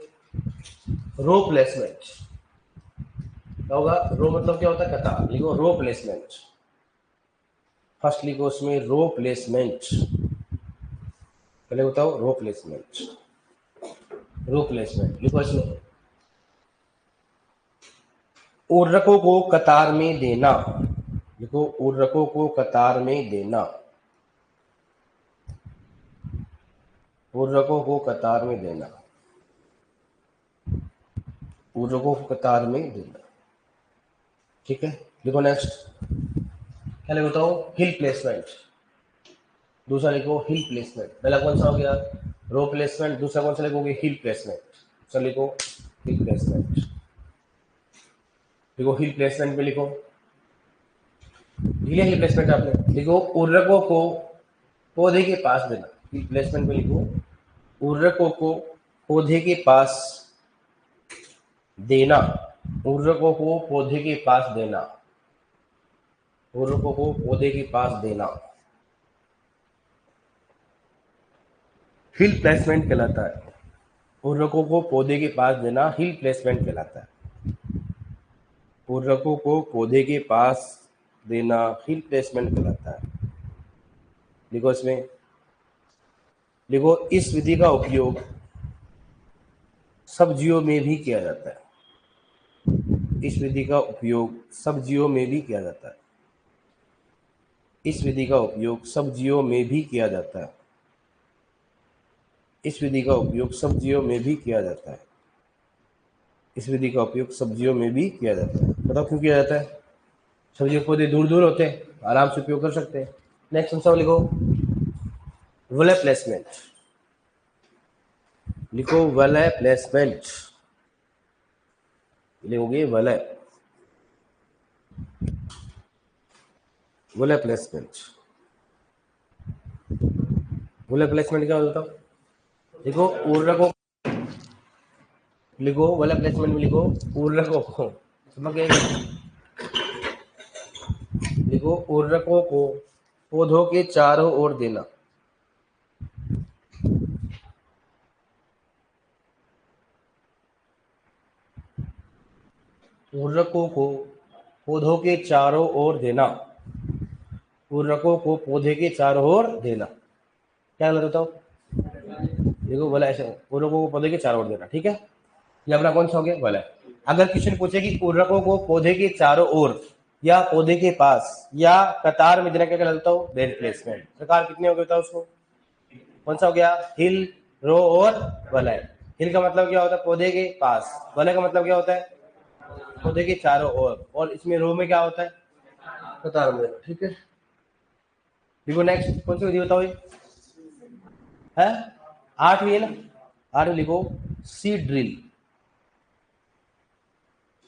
रो प्लेसमेंट। क्या होगा, रो मतलब क्या होता है, कतार, लिखो रो प्लेसमेंट। फर्स्ट लिखो उसमें रो प्लेसमेंट, पहले बताओ रो प्लेसमेंट। रो प्लेसमेंट लिखो इसमें, उर्वरकों को कतार में देना, देखो उर्वरकों को कतार में देना, उर्वरकों को कतार में देना, उर्वरकों को कतार में देना। ठीक है, देखो नेक्स्ट क्या लिखता हूँ, हिल प्लेसमेंट। दूसरा लिखो हिल प्लेसमेंट। पहला कौन सा हो गया, रो प्लेसमेंट। दूसरा कौन सा लिखोगे, हिल प्लेसमेंट। चलो लिखो हिल प्लेसमेंट। देखो हिल प्लेसमेंट में लिखो, लिया हिल प्लेसमेंट आपने, लिखो उर्वरकों को पौधे के पास देना। हिल प्लेसमेंट में लिखो उर्वरकों को पौधे के पास देना, उर्वरकों को पौधे के पास देना, उर्वरकों को पौधे के पास देना हिल प्लेसमेंट कहलाता है। उर्वरकों को पौधे के पास देना हिल प्लेसमेंट कहलाता है। उर्वरकों को पौधे के पास देना हिल प्लेसमेंट कहलाता है। देखो इसमें, देखो इस विधि का उपयोग सब्जियों में भी किया जाता है। इस विधि का उपयोग सब्जियों में भी किया जाता है। इस विधि का उपयोग सब्जियों में भी किया जाता है। इस विधि का उपयोग सब्जियों में भी किया जाता है। इस विधि का उपयोग सब्जियों में भी किया जाता है। बताओ क्यों किया जाता है, सब्जियों के पौधे दूर दूर होते हैं, आराम से उपयोग कर सकते हैं। नेक्स्ट आंसर लिखो वलय प्लेसमेंट। लिखो वलय प्लेसमेंट, लिखोगे वलय, वलय प्लेसमेंट। वलय प्लेसमेंट क्या होता है, देखो उर्वरकों, लिखो वलय प्लेसमेंट में लिखो उर्वरकों को, समझ गए, लिखो उर्वरकों को पौधों के चारों ओर देना। उर्वरकों को पौधों के चारों ओर देना, उर्वरकों को पौधे के चारों ओर देना। क्या गलत होता हो, देखो बोला ऐसे उर्वरकों को पौधे के चारों ओर देना। ठीक है, ये अपना कौन सा हो गया, बोला। अगर क्वेश्चन पूछे कि उर्वरकों को पौधे के चारों ओर या पौधे के पास या कतार में देना, क्या कहलाता हो, बेड प्लेसमेंट। प्रकार कितने हो गए था उसको, कौन सा हो गया, हिल, रो और वलय। हिल का मतलब क्या होता है, पौधे के पास। वलय का मतलब क्या होता है, पौधे के चारों ओर। और इसमें रो में क्या होता है, कतार में। ठीक है, देखो नेक्स्ट कौन सी विधि बताओ, है 8वीं है ना, 8वीं लिखो सीड ड्रिल।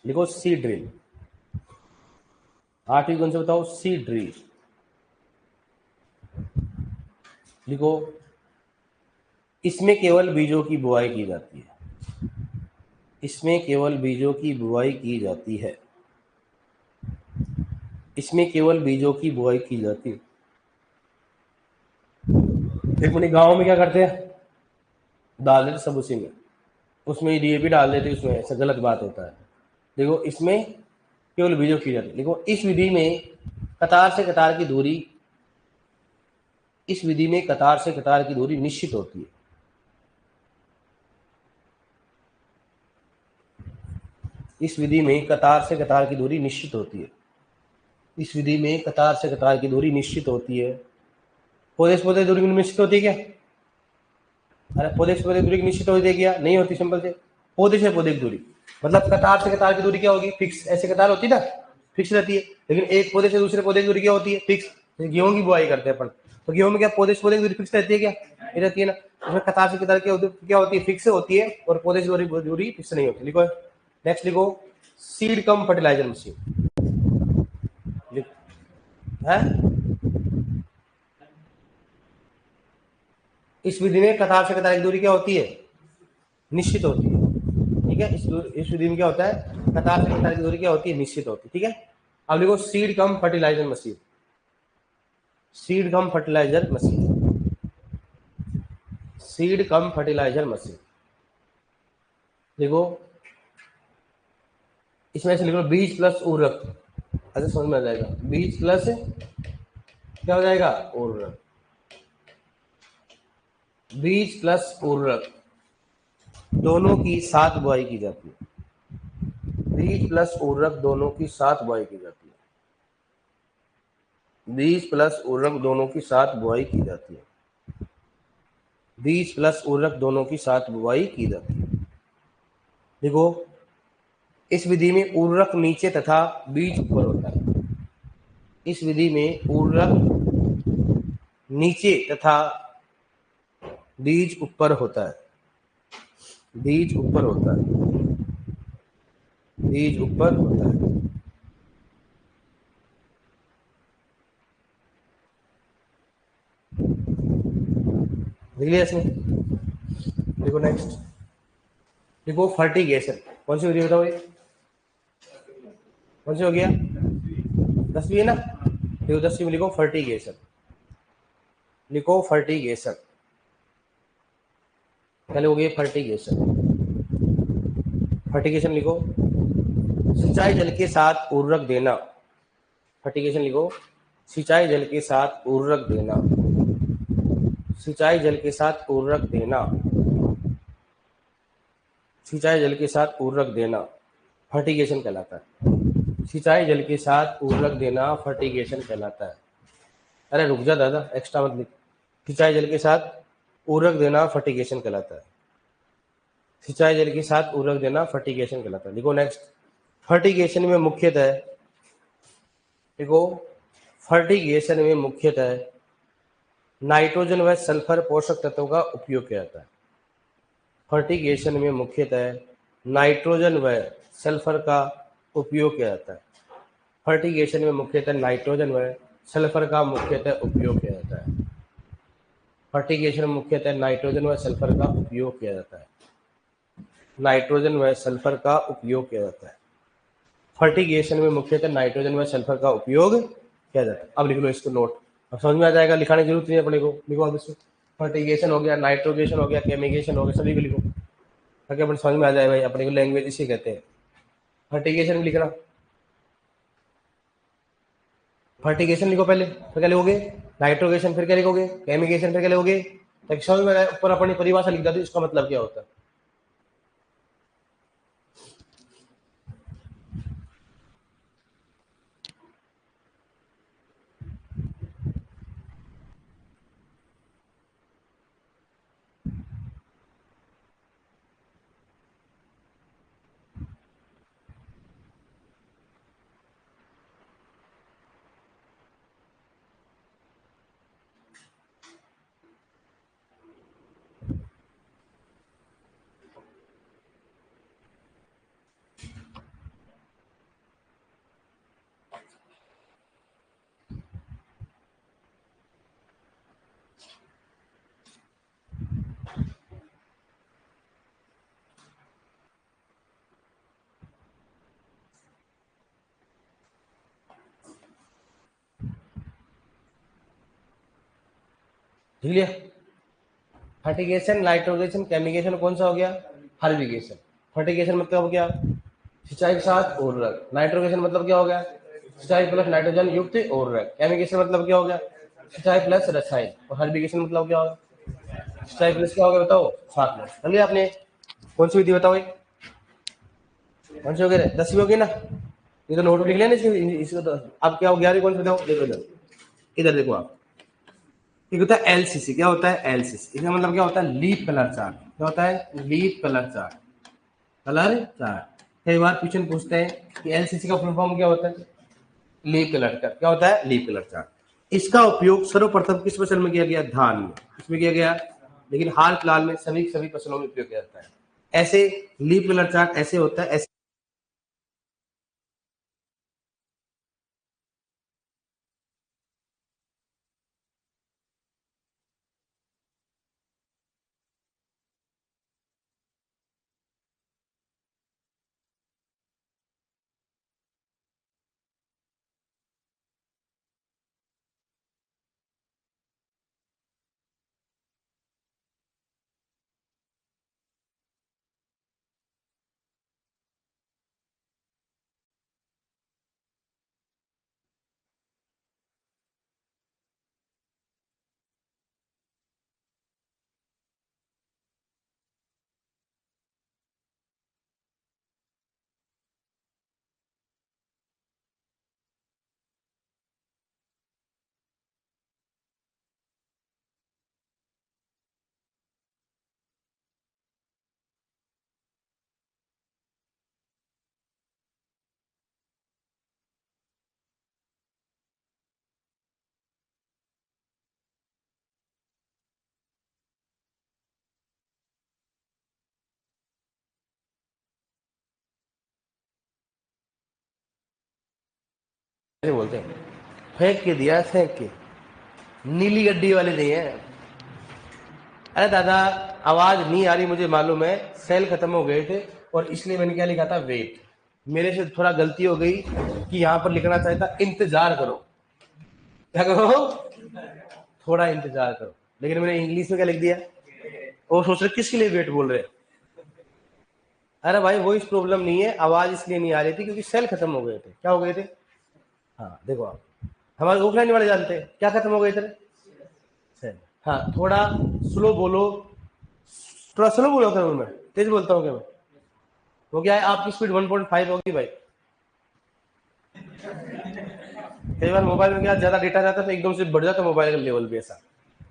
लिखो सीड ड्रिल, 8वीं कौन से बताओ, सीड ड्रिल। लिखो इसमें केवल बीजों की बुआई की जाती है। इसमें केवल बीजों की बुआई की जाती है। इसमें केवल बीजों की बुआई की जाती है। एक मिनट, गाँव में क्या करते हैं, डाल देते सब उसी में, उसमें डीएपी डाल देते, उसमें ऐसा गलत बात होता है। देखो इसमें केवल बीजों की जाती है। देखो इस विधि में कतार से कतार की दूरी, इस विधि में कतार से कतार की दूरी निश्चित होती है। इस विधि में कतार से कतार की दूरी निश्चित होती है। इस विधि में कतार से कतार की दूरी निश्चित होती है। पौधे से पौधे की दूरी निश्चित होती है क्या, अरे पौधे से पौधे की दूरी निश्चित होती है क्या, नहीं होती। सिंपल से पौधे से पौधे की दूरी मतलब कतार से कतार की दूरी क्या होगी, फिक्स। ऐसे कतार होती है ना, फिक्स रहती है। लेकिन एक पौधे से दूसरे पौधे की दूरी क्या होती है, फिक्स। गेहूं की बुआई करते हैं अपन, तो गेहूं में क्या पौधे से पौधे की दूरी फिक्स रहती है क्या, ये रहती है ना। उसमें कतार से कतार क्या होती है, फिक्स होती है, और पौधे से दूरी फिक्स नहीं होती। लिखो नेक्स्ट, लिखो सीड कम फर्टिलाइजर मशीन है। इस विधि में कतार से कतार की दूरी क्या होती है, निश्चित होती है। ठीक है, इस विधि में क्या होता है, कतार से कतार की दूरी क्या होती है, निश्चित होती है। ठीक है, अब लिखो seed cum fertiliser machine. Seed cum fertiliser machine, seed cum fertiliser machine. देखो इसमें से लिखो बीज प्लस उर्वरक, ऐसे समझ में आ जाएगा। बीज प्लस क्या हो जाएगा, उर्वरक। बीज प्लस उर्वरक दोनों की साथ बुआई की जाती है। बीज प्लस उर्वरक दोनों की साथ बुआई की जाती है। बीज प्लस उर्वरक दोनों की साथ बुआई की जाती है। बीज प्लस उर्वरक दोनों की साथ बुआई की जाती है। देखो, इस विधि में उर्वरक नीचे तथा बीज ऊपर होता है। इस विधि में उर्वरक नीचे तथा बीज ऊपर होता है। बीज ऊपर होता है। बीज ऊपर होता है। देख लिया इसमें। देखो नेक्स्ट, देखो फर्टिगेशन कौन सी विधि बताओ ये, कौन सी हो गया, 10वीं है ना। देखो 10वीं में लिखो फर्टिगेशन, लिखो फर्टिगेशन। पहले हो गया फर्टिगेशन। फर्टिगेशन लिखो, सिंचाई जल के साथ उर्वरक देना। फर्टिगेशन लिखो, सिंचाई जल के साथ उर्वरक देना। सिंचाई जल के साथ उर्वरक देना। सिंचाई जल के साथ उर्वरक देना फर्टिगेशन कहलाता है। सिंचाई जल के साथ उर्वरक देना फर्टिगेशन कहलाता है। अरे रुक जा दादा, एक्स्ट्रा मत लिख। सिंचाई जल के साथ उर्वरक देना फर्टिगेशन कहलाता है। सिंचाई जल के साथ उर्वरक देना फर्टिगेशन कहलाता है। देखो नेक्स्ट, फर्टिगेशन में मुख्यतः, देखो फर्टिगेशन में मुख्यतः नाइट्रोजन व सल्फर पोषक तत्वों का उपयोग किया जाता है। फर्टिगेशन में मुख्यतः नाइट्रोजन व सल्फर का उपयोग किया जाता है। फर्टिगेशन में मुख्यतः नाइट्रोजन व सल्फर का मुख्यतः उपयोग किया जाता है। फर्टिगेशन में मुख्यतः नाइट्रोजन व सल्फर का उपयोग किया जाता है। नाइट्रोजन व सल्फर का उपयोग किया जाता है। फर्टिगेशन में मुख्यतः नाइट्रोजन व सल्फर का उपयोग किया जाता है। अब लिख लो इसको नोट, अब समझ में आ जाएगा, लिखाने की जरूरत नहीं है अपने को। लिखो अब इसको, फर्टिगेशन हो गया, नाइट्रोगेशन हो गया, केमिगेशन हो गया, सभी को लिखो ताकि अपने समझ में आ जाए भाई, अपने को लैंग्वेज इसे कहते हैं। फर्टिगेशन भी लिखना, फर्टिगेशन लिखो पहले, फिर क्या लिखोगे नाइट्रोगेशन, फिर क्या लिखोगे केमिगेशन, फिर क्या लिखोगे, ताकि समझ में आ जाए। ऊपर अपनी परिभाषा लिख देती इसका मतलब क्या होता है। ठीक लिया, फर्टिगेशन, नाइट्रोगेशन, केमिगेशन, कौन सा हो गया हर्बिगेशन। फर्टिगेशन मतलब हो गया सिंचाई के साथ उर्वरक, नाइट्रोगेशन मतलब क्या हो गया सिंचाई प्लस नाइट्रोजन युक्त उर्वरक, केमिगेशन मतलब क्या हो गया सिंचाई प्लस रसायन, और हर्बिगेशन मतलब क्या होगा सिंचाई प्लस क्या होगा बताओ सात में। समझे आपने, कौन सी विधि बताओ ये, कौन सी हो गई 10वीं होगी ना। ये तो नोट लिख लेना इसको तो। अब क्या हो 11वीं कौन सी बताओ, देखो इधर, इधर देखो आप, एक होता है एलसीसी। क्या होता है एलसीसी, इसका मतलब क्या होता है लीफ कलर चार्ट। क्या होता है leaf colour chart, colour chart. कई बार क्वेश्चन पूछते हैं कि एलसीसी का फुल फॉर्म क्या होता है, लीफ कलर का। क्या होता है लीफ कलर चार्ट। इसका उपयोग सर्वप्रथम किस फसल में किया गया, धान में, इसमें किया गया, लेकिन हाल फिलहाल में सभी सभी फसलों में उपयोग किया जाता है। ऐसे लीफ कलर चार्ट ऐसे होता है, ऐसे बोलते हैं, फेंक के दिया, फेंक के, नीली गड्डी वाले नहीं है। अरे दादा आवाज नहीं आ रही मुझे मालूम है, सेल खत्म हो गए थे और इसलिए मैंने क्या लिखा था, वेट। मेरे से थोड़ा गलती हो गई कि यहां पर लिखना चाहिए था इंतजार करो। क्या करो, थोड़ा इंतजार करो, लेकिन मैंने इंग्लिश में क्या लिख दिया। वो सोच रहे किसके लिए वेट बोल रहे। अरे भाई वो इस प्रॉब्लम नहीं है, आवाज इसलिए नहीं आ रही थी क्योंकि सेल खत्म हो गए थे। क्या हो गए थे? हाँ देखो आप, हमारे ऑफलाइन वाले जानते हैं क्या खत्म हो गए थे, सेल। हाँ थोड़ा स्लो बोलो, थोड़ा स्लो बोलो करो, मैं तेज बोलता हूँ क्या मैं? वो क्या है, आपकी स्पीड 1.5 होगी भाई। कई बार मोबाइल में क्या ज्यादा डेटा जाता है तो एकदम से बढ़ जाता है मोबाइल का लेवल भी ऐसा।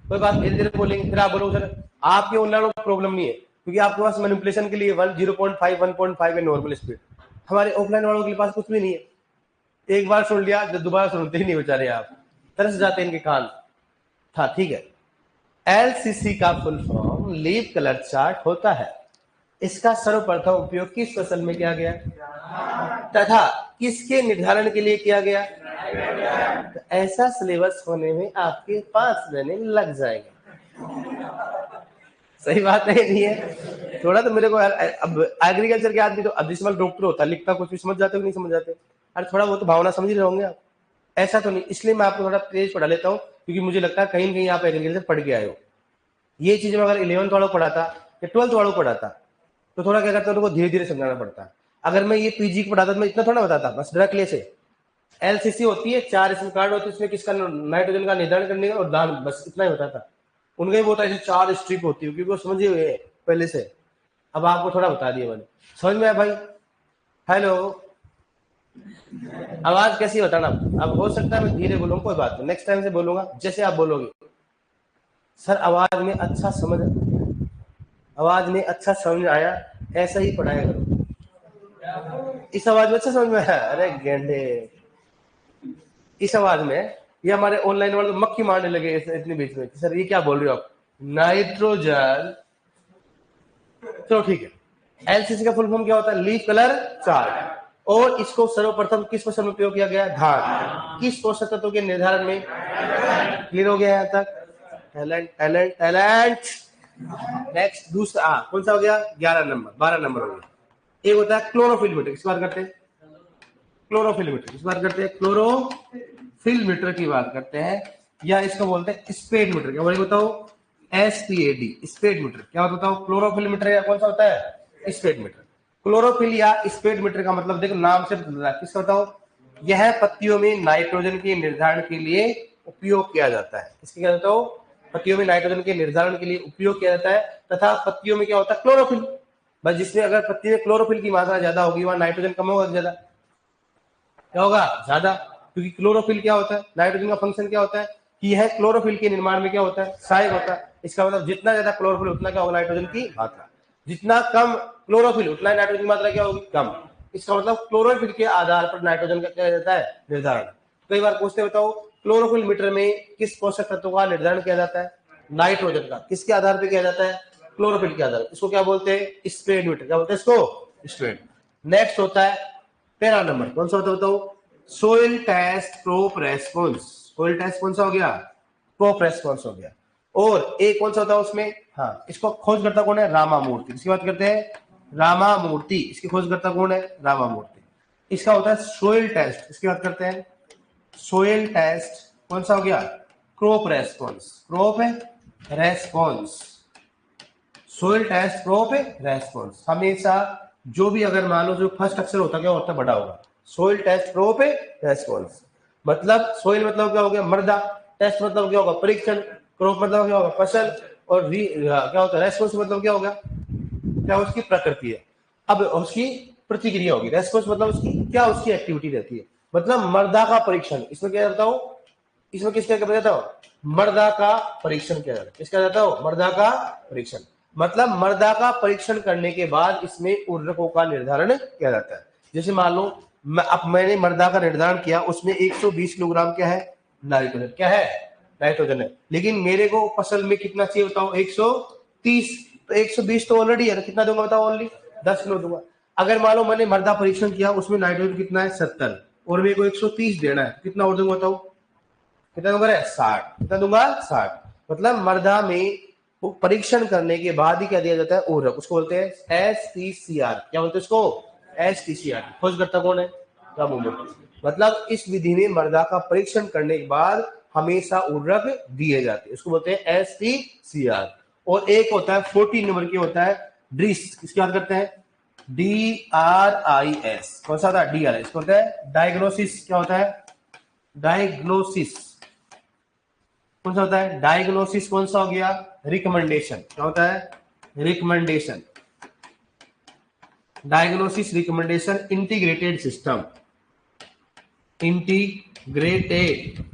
कोई बात, धीरे धीरे बोलेंगे, फिर आप बोलोगे सर आपके ऑनलाइन प्रॉब्लम नहीं है क्योंकि आपके पास मैनिपुलेशन के लिए 0.5 1.5 है नॉर्मल स्पीड। हमारे ऑफलाइन वालों के पास कुछ भी नहीं है। एक बार सुन लिया, दोबारा सुनते ही नहीं बेचारे, आप तरस जाते हैं इनके कान। हाँ ठीक है, एलसीसी का full form leaf colour chart होता है। इसका सर्वप्रथम उपयोग किस फसल में किया गया तथा किसके निर्धारण के लिए किया गया? तो ऐसा सिलेबस होने में आपके 5 महीने लग जाएंगे। सही बात नहीं है? थोड़ा तो मेरे को अब एग्रीकल्चर के आदमी तो एडिशनल डॉक्टर होता है, लिखता कुछ भी, समझ जाते हो नहीं समझ जाते? अरे थोड़ा वो तो भावना समझ रहे होंगे आप, ऐसा तो नहीं। इसलिए मैं आपको थोड़ा तेज पढ़ा लेता हूँ क्योंकि मुझे लगता है कहीं ना कहीं आप एग्रीकल्चर पढ़ के आए हो। ये चीज में अगर 11th वालों को पढ़ाता या 12th वालों को पढ़ाता तो थोड़ा क्या करता, उनको धीरे धीरे समझाना पड़ता है। अगर मैं ये पीजी को पढ़ाता तो मैं इतना थोड़ा बताता, बस डायरेक्टली से। एलसीसी होती है, 4 स्म कार्ड होते हैं, इसमें किसका नाइट्रोजन का निर्धारण करने का और दान, बस इतना ही बताता। उनका ही बहुत ऐसे 4 स्ट्रिप होती है क्योंकि वो समझे हुए हैं पहले से। अब आपको थोड़ा बता दिया मैंने, समझ में आया भाई? हेलो, आवाज कैसी बताना? अब हो सकता है मैं धीरे बोलूँ, कोई बात नहीं, नेक्स्ट टाइम से बोलूंगा जैसे आप बोलोगे। सर आवाज में अच्छा समझ, आवाज में अच्छा समझ आया, ऐसा ही पढ़ाया करो। इस आवाज में अच्छा समझ में आया? अरे गेंडे, इस आवाज में ये हमारे ऑनलाइन वाले तो मक्खी मारने लगे इतने बीच में, सर ये क्या बोल रहे हो आप, नाइट्रोजन। चलो ठीक है, एलसीसी का फुल फॉर्म क्या होता है? Leaf colour chart. और इसको सर्वप्रथम किस फसल में प्रयोग किया गया? धान। किस पोषक तत्वों के निर्धारण में? क्लियर हो गया यहाँ तक? Talent talent talent. नेक्स्ट दूसरा कौन सा हो गया? 11 नंबर, 12 नंबर हो गया। एक होता है क्लोरोफिल मीटर, किस बात करते हैं? क्लोरोफिल मीटर किस बात करते हैं? क्लोरोफिल मीटर की बात करते हैं, या इसको बोलते हैं स्पेड मीटर। क्या बोले बताओ? SPAD, SPAD meter. क्या होता बताओ? क्लोरोफिल मीटर या कौन सा होता है? SPAD meter. क्लोरोफिल या स्पेड मीटर का मतलब देखो नाम से किसका बताओ? यह पत्तियों में नाइट्रोजन के निर्धारण के लिए उपयोग किया जाता है। इसके क्या होता है? पत्तियों में नाइट्रोजन के निर्धारण के लिए उपयोग किया जाता है। तथा पत्तियों में क्या होता है? क्लोरोफिल। बस जिसमें अगर पत्ती में क्लोरोफिल की मात्रा ज्यादा होगी वहां नाइट्रोजन कम होगा ज्यादा, क्या होगा? ज्यादा। क्योंकि क्लोरोफिल क्या होता है? नाइट्रोजन का फंक्शन क्या होता है कि यह क्लोरोफिल के निर्माण में क्या होता है? सहायक होता है। इसका मतलब जितना ज्यादा क्लोरोफिल उतना क्या होगा? नाइट्रोजन की मात्रा। जितना कम क्लोरोफिल उतना नाइट्रोजन की मात्रा क्या होगी? कम। इसका मतलब क्लोरोफिल के आधार पर नाइट्रोजन का क्या जाता है? निर्धारण। कई बार पूछते बताओ क्लोरोफिल मीटर में किस पोषक तत्व का निर्धारण किया जाता है? नाइट्रोजन का। किसके आधार पर किया जाता है? क्लोरोफिल के आधार। इसको क्या बोलते हैं? SPAD meter. क्या बोलते हैं इसको? स्प्रेड। नेक्स्ट होता है 13 नंबर, कौन सा होता है बताओ? Soil test crop response. Soil test कौन सा हो गया? प्रोप रेस्पॉन्स हो गया। और एक कौन सा होता है उसमें? हाँ, इसको खोज करता कौन है? रामामूर्ति। इसकी बात करते हैं, रामामूर्ति। इसकी खोज करता कौन है? रामामूर्ति। इसका होता है सोइल टेस्ट। इसकी बात करते हैं, सोइल टेस्ट कौन सा हो गया? Crop response. Crop response, soil test crop response. हमेशा जो भी अगर मान लो जो फर्स्ट अक्षर होता क्या होता? बड़ा होगा। सोइल टेस्ट क्रॉप रेस्पॉन्स मतलब सोइल मतलब क्या हो गया? मृदा। टेस्ट मतलब क्या होगा? परीक्षण। क्रॉप मतलब क्या होगा? फसल। और क्या होता है? रेस्पॉन्स मतलब क्या होगा? क्या उसकी प्रकृति है। अब उसकी प्रतिक्रिया होगी। रेस्पॉन्स मतलब उसकी क्या, उसकी एक्टिविटी रहती है। मतलब मृदा का परीक्षण। इसमें क्या रहता हो? इसमें किसका क्या जाता हो? मृदा का परीक्षण किया जाता है। किसका जाता हो? मृदा का परीक्षण। मतलब मृदा का परीक्षण करने के बाद इसमें उर्वरकों का निर्धारण किया जाता है। जैसे मान लो अब मैंने मृदा का निर्धारण किया, उसमें 120 किलोग्राम क्या है? नाइट्रोजन। क्या है? नाइट्रोजन है। लेकिन मेरे को फसल में कितना चाहिए बताओ? 130। तो 120 तो ऑलरेडी है, कितना दूंगा बताओ? ओनली 10 किलो दूंगा। अगर मान लो मैंने मृदा परीक्षण किया, उसमें नाइट्रोजन कितना है? 70। और मेरे को 130 देना है, कितना और दूंगा बताओ, कितना दूंगा रे 60, कितना दूंगा 60। मतलब मर्दा में वो परीक्षण करने के बाद ही क्या दिया जाता है, उर्वरक, उसको बोलते हैं STCR। क्या बोलते हैं उसको, STCR। खोज करता कौन है, मतलब इस विधि में मर्दा का परीक्षण करने के बाद हमेशा उर्वरक दिए जाते हैं, उसको बोलते हैं STCR। और एक होता है 14 नंबर की होता है ड्रिस, किसकी बात करते हैं, DRIS। कौन सा होता है, DRIS होता है डायग्नोसिस। क्या होता है, डायग्नोसिस। कौन सा होता है डायग्नोसिस, कौन सा हो गया, रिकमेंडेशन। क्या होता है, recommendation, diagnosis recommendation integrated system, integrated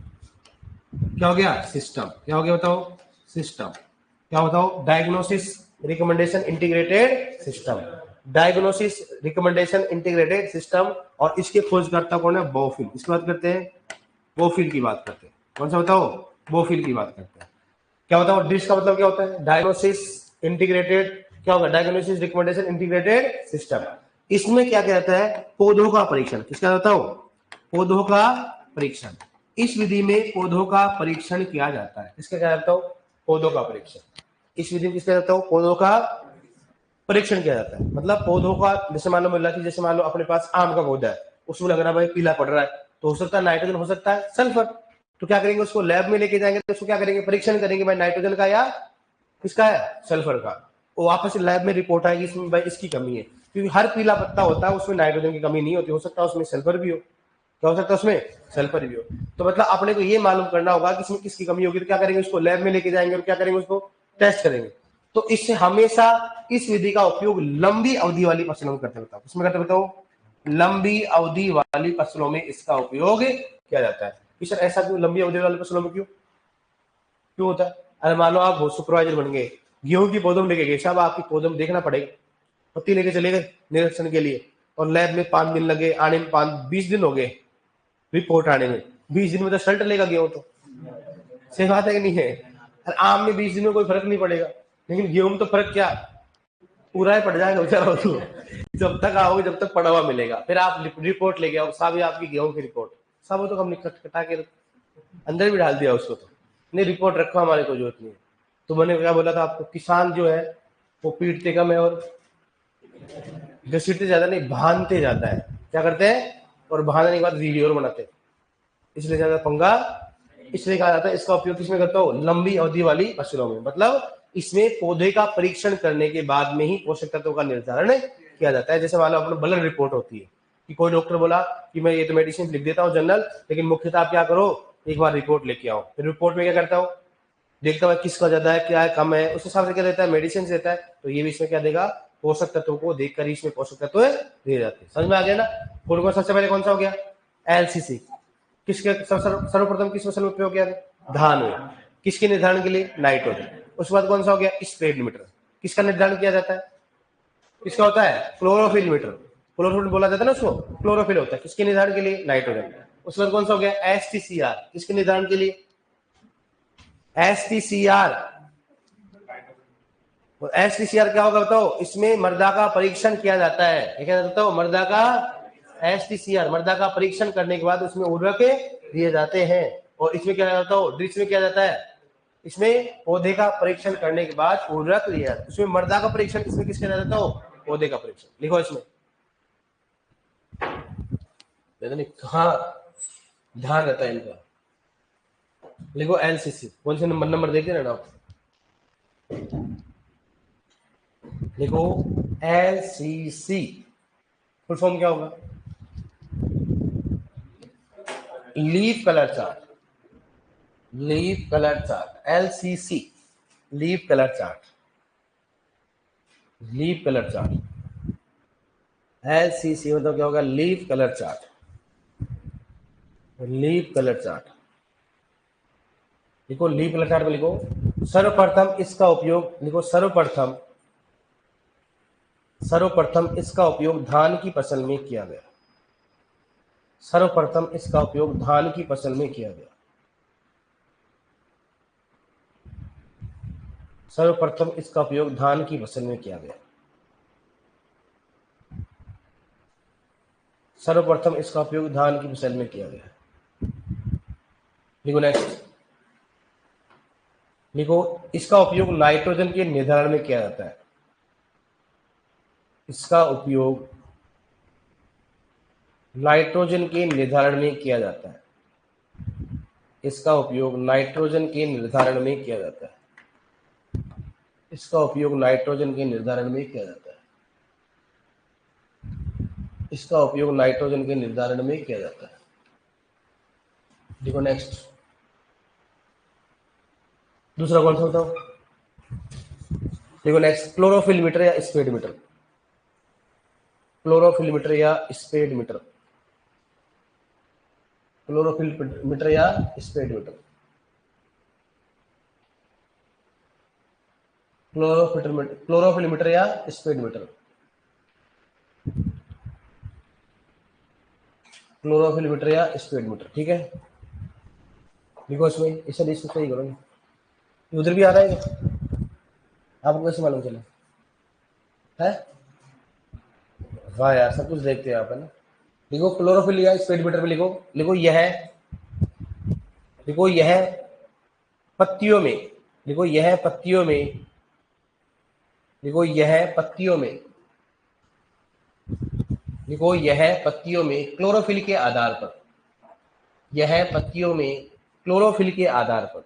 क्या हो गया, सिस्टम। क्या हो गया बताओ, सिस्टम। क्या बताओ, diagnosis recommendation integrated system, diagnosis recommendation integrated system. और इसके खोजकर्ता कौन है, बोफिल। इसकी बात करते हैं, बोफिल की बात करते हैं। कौन सा बताओ, बोफिल की बात करते हैं। क्या बताओ, डिश का मतलब क्या होता है, डायग्नोसिस इंटीग्रेटेड, क्या होगा, डायग्नोसिस रिकमेंडेशन इंटीग्रेटेड सिस्टम। इसमें क्या कहता है, पौधों का परीक्षण। किसका बताओ, पौधों का परीक्षण। इस विधि में पौधों का परीक्षण किया जाता है। किसका क्या बताओ, पौधों का परीक्षण। इस विधि में किसका बताओ, पौधों का परीक्षण किया जाता है। मतलब पौधों का, जैसे मान लो मिला कि जैसे मान लो अपने पास आम का पौधा है, उसमें लग रहा भाई पीला पड़ रहा है, तो हो सकता है नाइट्रोजन, हो सकता है सल्फर। तो क्या करेंगे, उसको लैब में लेके जाएंगे, तो उसको क्या करेंगे, परीक्षण करेंगे भाई नाइट्रोजन का या किसका है, सल्फर का। वो वापस लैब में रिपोर्ट आएगी इसमें भाई इसकी कमी है, क्योंकि हर पीला पत्ता होता है उसमें नाइट्रोजन की कमी नहीं होती, हो सकता है उसमें सल्फर भी हो। क्या हो सकता है, उसमें सल्फर भी हो। तो मतलब अपने को ये मालूम करना होगा कि इसमें किसकी कमी होगी, तो क्या करेंगे, उसको लैब में लेके जाएंगे और क्या करेंगे, उसको टेस्ट करेंगे। तो इससे हमेशा इस विधि का उपयोग लंबी अवधि वाली फसलों में करते बताओ, किसमें करते बताओ, लंबी अवधि वाली फसलों में इसका उपयोग किया जाता है। कि सर ऐसा क्यों, लंबी अवधि वाली फसलों में क्यों क्यों होता है। अरे मान लो आप सुपरवाइजर बन गए, गेहूं की पौधों में लेके गए, साहब आपकी पौधों में देखना पड़ेगा, पत्ती लेके चले गए निरीक्षण के लिए, और लैब में 5 दिन लगे, आने में 20 दिन हो गए रिपोर्ट आने में। 20 दिन में तो शर्ट लेगा गेहूं, तो सही बात है कि नहीं है। और आम में 20 दिन में कोई फर्क नहीं पड़ेगा, लेकिन गेहूं में तो फर्क क्या, पूरा ही पड़ जाएगा बेचारा तो। जब तक आओगे जब तक पड़ा हुआ मिलेगा, फिर आप रिपोर्ट लेके आओ, साहब ये आपकी गेहूं की रिपोर्ट, सब वो तो हमने कटा के अंदर भी डाल दिया उसको, तो नहीं रिपोर्ट रखो, हमारे को जरूरत नहीं है। तो मैंने क्या बोला था आपको, किसान जो है वो पीटते कम है और घसीटते ज्यादा नहीं, भानते ज्यादा है। क्या करते हैं, और भानने के बाद वीडियो बनाते हैं, इसलिए ज्यादा पंगा। इसलिए कहा जाता है इसका उपयोग किसमें करता हो, लंबी अवधि वाली फसलों में। मतलब इसमें पौधे का परीक्षण करने के बाद में ही पोषक तत्वों का निर्धारण किया जाता है। जैसे मान लो अपने ब्लड रिपोर्ट होती है कि कोई डॉक्टर बोला कि मैं ये तो मेडिसिन लिख देता हूँ जनरल, लेकिन मुख्यतः आप क्या करो, एक बार रिपोर्ट लेके आओ। फिर रिपोर्ट में क्या करता हूँ, देखता हूँ किसका ज्यादा है, क्या है, कम है, उस हिसाब से क्या देता है, मेडिसिन देता है। तो ये भी इसमें क्या देगा, पोषक तत्वों को देखकर ही इसमें पोषक तत्व दिए जाते हैं। समझ में आ गया ना। फूड सबसे पहले कौन सा हो गया, LCC। किसके सर्वप्रथम किस फसल में उपयोग किया, धान में। किसके निर्धारण के लिए, नाइट्रोजन। उसके बाद कौन सा हो गया, स्प्रेड मीटर। किसका निर्धारण किया जाता है, किसका होता है, क्लोरोफिल मीटर। क्लोरोफिल बोला जाता है ना उसको, क्लोरोफिल होता है किसके निर्धारण के लिए, नाइट्रोजन। उसके बाद कौन सा हो गया, STCR। किसके निर्धारण के लिए, STCR। STCR क्या होगा बताओ, इसमें मृदा का परीक्षण किया जाता है। क्या बताओ, मृदा का STCR, मृदा का परीक्षण करने के बाद उसमें उर्वरक दिए जाते हैं। और इसमें क्या जाता हो, ड्रिच में क्या जाता है, इसमें पौधे का परीक्षण करने के बाद उर्वरक दिया जाता है। इसमें मृदा का परीक्षण इसमें किसका जाता हो, पौधे का परीक्षण। लिखो इसमें, कहा ध्यान रहता है इनका। लिखो LCC। कौन से नंबर देखते रहना, लिखो LCC। फुल फॉर्म क्या होगा, leaf colour chart. Leaf colour chart, LCC, leaf colour chart. Leaf colour chart, LCC मतलब क्या होगा, leaf colour chart. Leaf colour chart लिखो, लीफ कलर चार्ट में लिखो सर्वप्रथम इसका उपयोग, लिखो सर्वप्रथम, सर्वप्रथम इसका उपयोग धान की फसल में किया गया। सर्वप्रथम इसका उपयोग धान की फसल में किया गया। सर्वप्रथम इसका उपयोग धान की फसल में किया गया। सर्वप्रथम इसका उपयोग धान की फसल में किया गया। लिखो नेक्स्ट। लिखो इसका उपयोग नाइट्रोजन के निर्धारण में किया जाता है। इसका उपयोग नाइट्रोजन के निर्धारण में किया जाता है। इसका उपयोग नाइट्रोजन के निर्धारण में किया जाता है। इसका उपयोग नाइट्रोजन के निर्धारण में किया जाता है। इसका उपयोग नाइट्रोजन के निर्धारण में किया जाता है। देखो नेक्स्ट। दूसरा कौन सा बताओ। देखो नेक्स्ट, क्लोरोफिल मीटर या स्पीड मीटर। क्लोरोफिल मीटर या स्पीड मीटर। क्लोरोफिल मीटर या स्पीड मीटर। क्लोरोफिल मीटर या स्पीड मीटर। क्लोरोफिल मीटर या स्पीड मीटर। ठीक है, देखो इसमें इसे डिस्कस नहीं करोगे। उधर भी आ रहा है आपको, कैसे मालूम चला है? वाह यार, सब कुछ देखते हैं आप, है ना। लिखो क्लोरोफिल या स्पीड मीटर में लिखो। लिखो यह पत्तियों में। लिखो यह पत्तियों में। लिखो यह पत्तियों में। लिखो यह पत्तियों में क्लोरोफिल के आधार पर। यह पत्तियों में क्लोरोफिल के आधार पर।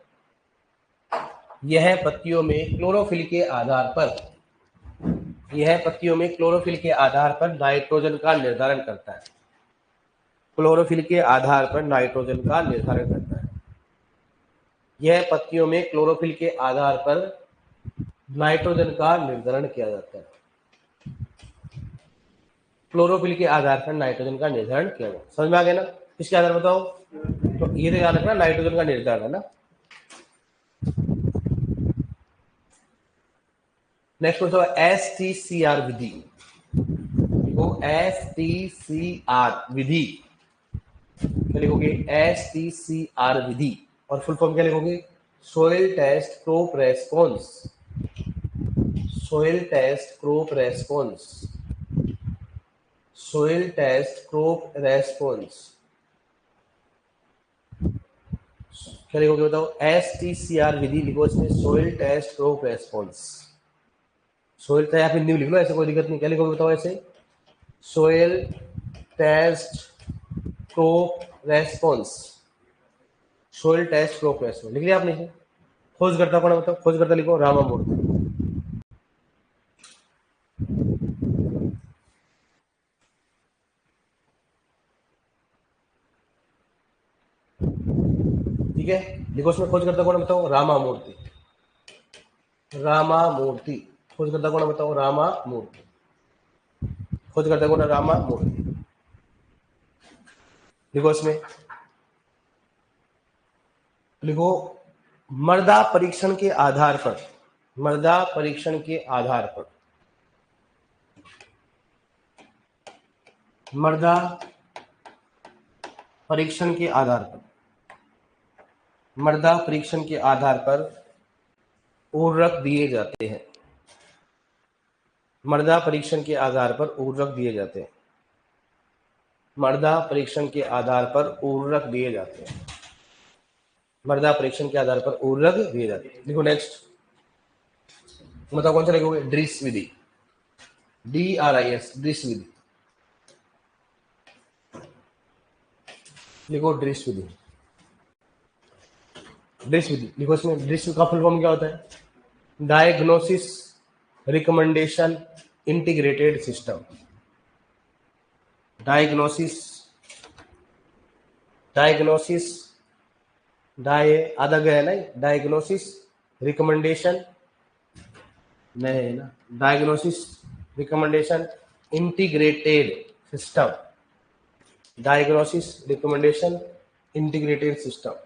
यह पत्तियों में क्लोरोफिल के आधार पर। यह पत्तियों में क्लोरोफिल के आधार पर नाइट्रोजन का निर्धारण करता है। क्लोरोफिल के आधार पर नाइट्रोजन का निर्धारण करता है। यह पत्तियों में क्लोरोफिल के आधार पर नाइट्रोजन का निर्धारण किया जाता है। क्लोरोफिल के आधार पर नाइट्रोजन का निर्धारण किया जाता है। समझ में आ गया ना? इसके आधार बताओ। तो ये तो याद रखना, नाइट्रोजन का निर्धारण है ना। नेक्स्ट क्वेश्चन है STCR विधि। तो STCR विधि क्या लिखोगे? STCR विधि और फुल फॉर्म क्या लिखोगे? Soil test crop response. Soil test crop response. Soil test crop response. क्या लिखोगे बताओ? STCR विधि लिखो इसमें, soil test crop response. Soil या फिर न्यू लिख लो, ऐसे कोई दिक्कत नहीं। क्या लिखोगे बताओ ऐसे? Soil test crop response. Soil test crop response लिख लिया आपने? खोजकर्ता कौन है बताओ? खोजकर्ता लिखो रामामूर्ति। ठीक है, लिखो उसमें खोजकर्ता कौन है बताओ? रामामूर्ति। रामामूर्ति। खोजकर्ता कौन है बताओ? रामामूर्ति। खोजकर्ता कौन है? रामामूर्ति। लिखो इसमें, लिखो मृदा परीक्षण के आधार पर। मृदा परीक्षण के आधार पर। मृदा परीक्षण के आधार पर। मृदा परीक्षण के आधार पर उर्वरक दिए जाते हैं। मृदा परीक्षण के आधार पर उर्वरक दिए जाते हैं। मृदा परीक्षण के आधार पर उर्वरक दिए जाते हैं। मृदा परीक्षण के आधार पर उर्वरक दिए जाते हैं। देखो नेक्स्ट, बताओ कौन सा लिखोगे? ड्रिस विधि। DRIS, ड्रिस विधि। लिखो ड्रिस विधि। ड्रिस विधि लिखो इसमें। ड्रिस का फुल फॉर्म क्या होता है? Diagnosis recommendation integrated system. Diagnosis diagnosis आधा गया ना, डायग्नोसिस रिकमेंडेशन नहीं है ना, diagnosis recommendation integrated system. Diagnosis recommendation integrated system.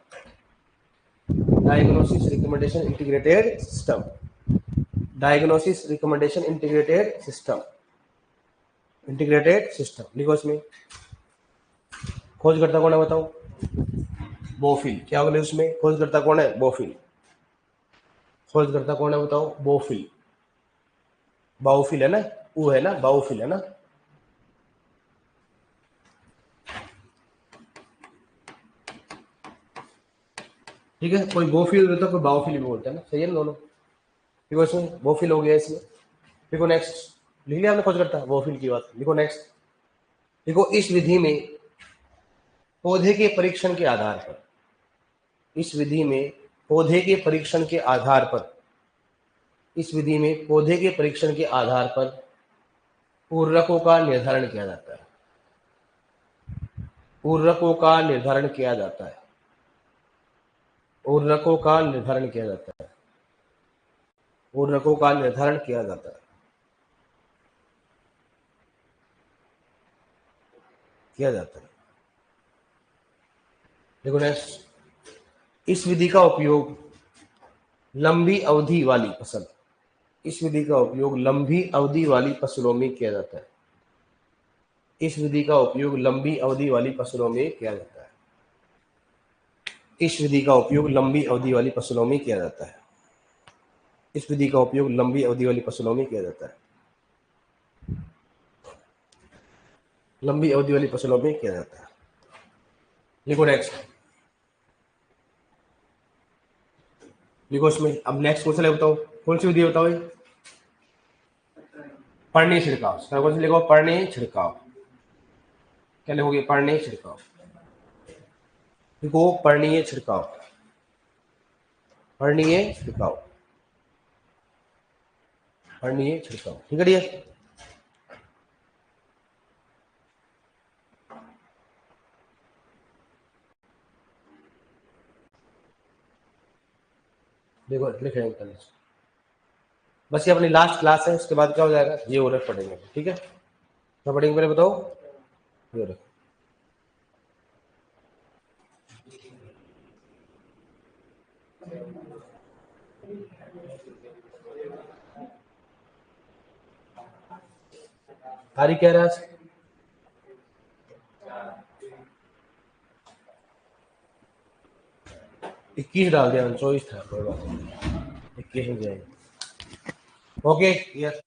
Diagnosis recommendation integrated system. Diagnosis recommendation integrated system. Integrated system लिखो इसमें। खोजकर्ता कौन है बताओ? बोफिल। क्या होगा उसमें? खोजकर्ता कौन है? बोफिल। खोजकर्ता कौन है बताओ? बोफिल। बाउफिल है ना, वो है ना, बाउफिल है ना। ठीक है, कोई बोफिल होता है, कोई बाओफिल भी बोलते हैं ना, सही है ना दोनों। देखो इसमें बोफिल हो गया इसमें। देखो नेक्स्ट, लिख लिया हमने खोज करता बोफिल की बात। देखो नेक्स्ट, देखो इस विधि में पौधे के परीक्षण के आधार पर, इस विधि में पौधे के परीक्षण के आधार पर, इस विधि में पौधे के परीक्षण के आधार पर उर्वरकों का निर्धारण किया जाता है। उर्वरकों का निर्धारण किया जाता है। उर्वरकों का निर्धारण किया जाता है। उर्वरकों का निर्धारण किया जाता है। किया जाता है। देखो नेक्स्ट, इस विधि का उपयोग लंबी अवधि वाली फसल, इस विधि का उपयोग लंबी अवधि वाली फसलों में किया जाता है। इस विधि का उपयोग लंबी अवधि वाली फसलों में किया जाता है। इस विधि का उपयोग लंबी अवधि वाली फसलों में किया जाता है। इस विधि का उपयोग लंबी अवधि वाली फसलों में किया जाता है। लंबी अवधि वाली फसलों में किया जाता है। लिखो नेक्स्ट, लिखो इसमें। अब नेक्स्ट क्वेश्चन है, बताओ कौन सी विधि बताओ। पर्णीय छिड़काव। कौन सी लिखो, पर्णीय छिड़काव। क्या लिखोगे, पर्णीय छिड़काव। लिखो पर्णीय छिड़काव। पर्णीय छिड़काव। पर्णीय छिड़काव, ठीक है डियर। देखो लिख रहे हैं, बस ये अपनी लास्ट क्लास है, उसके बाद क्या हो जाएगा, ये और पढ़ेंगे, ठीक है। क्या पढ़ेंगे पहले बताओ, ये और। तारीख क्या रहा, 21 डाल दिया, 24 था, कोई बात नहीं, 21 में जाएंगे। Okay, yes.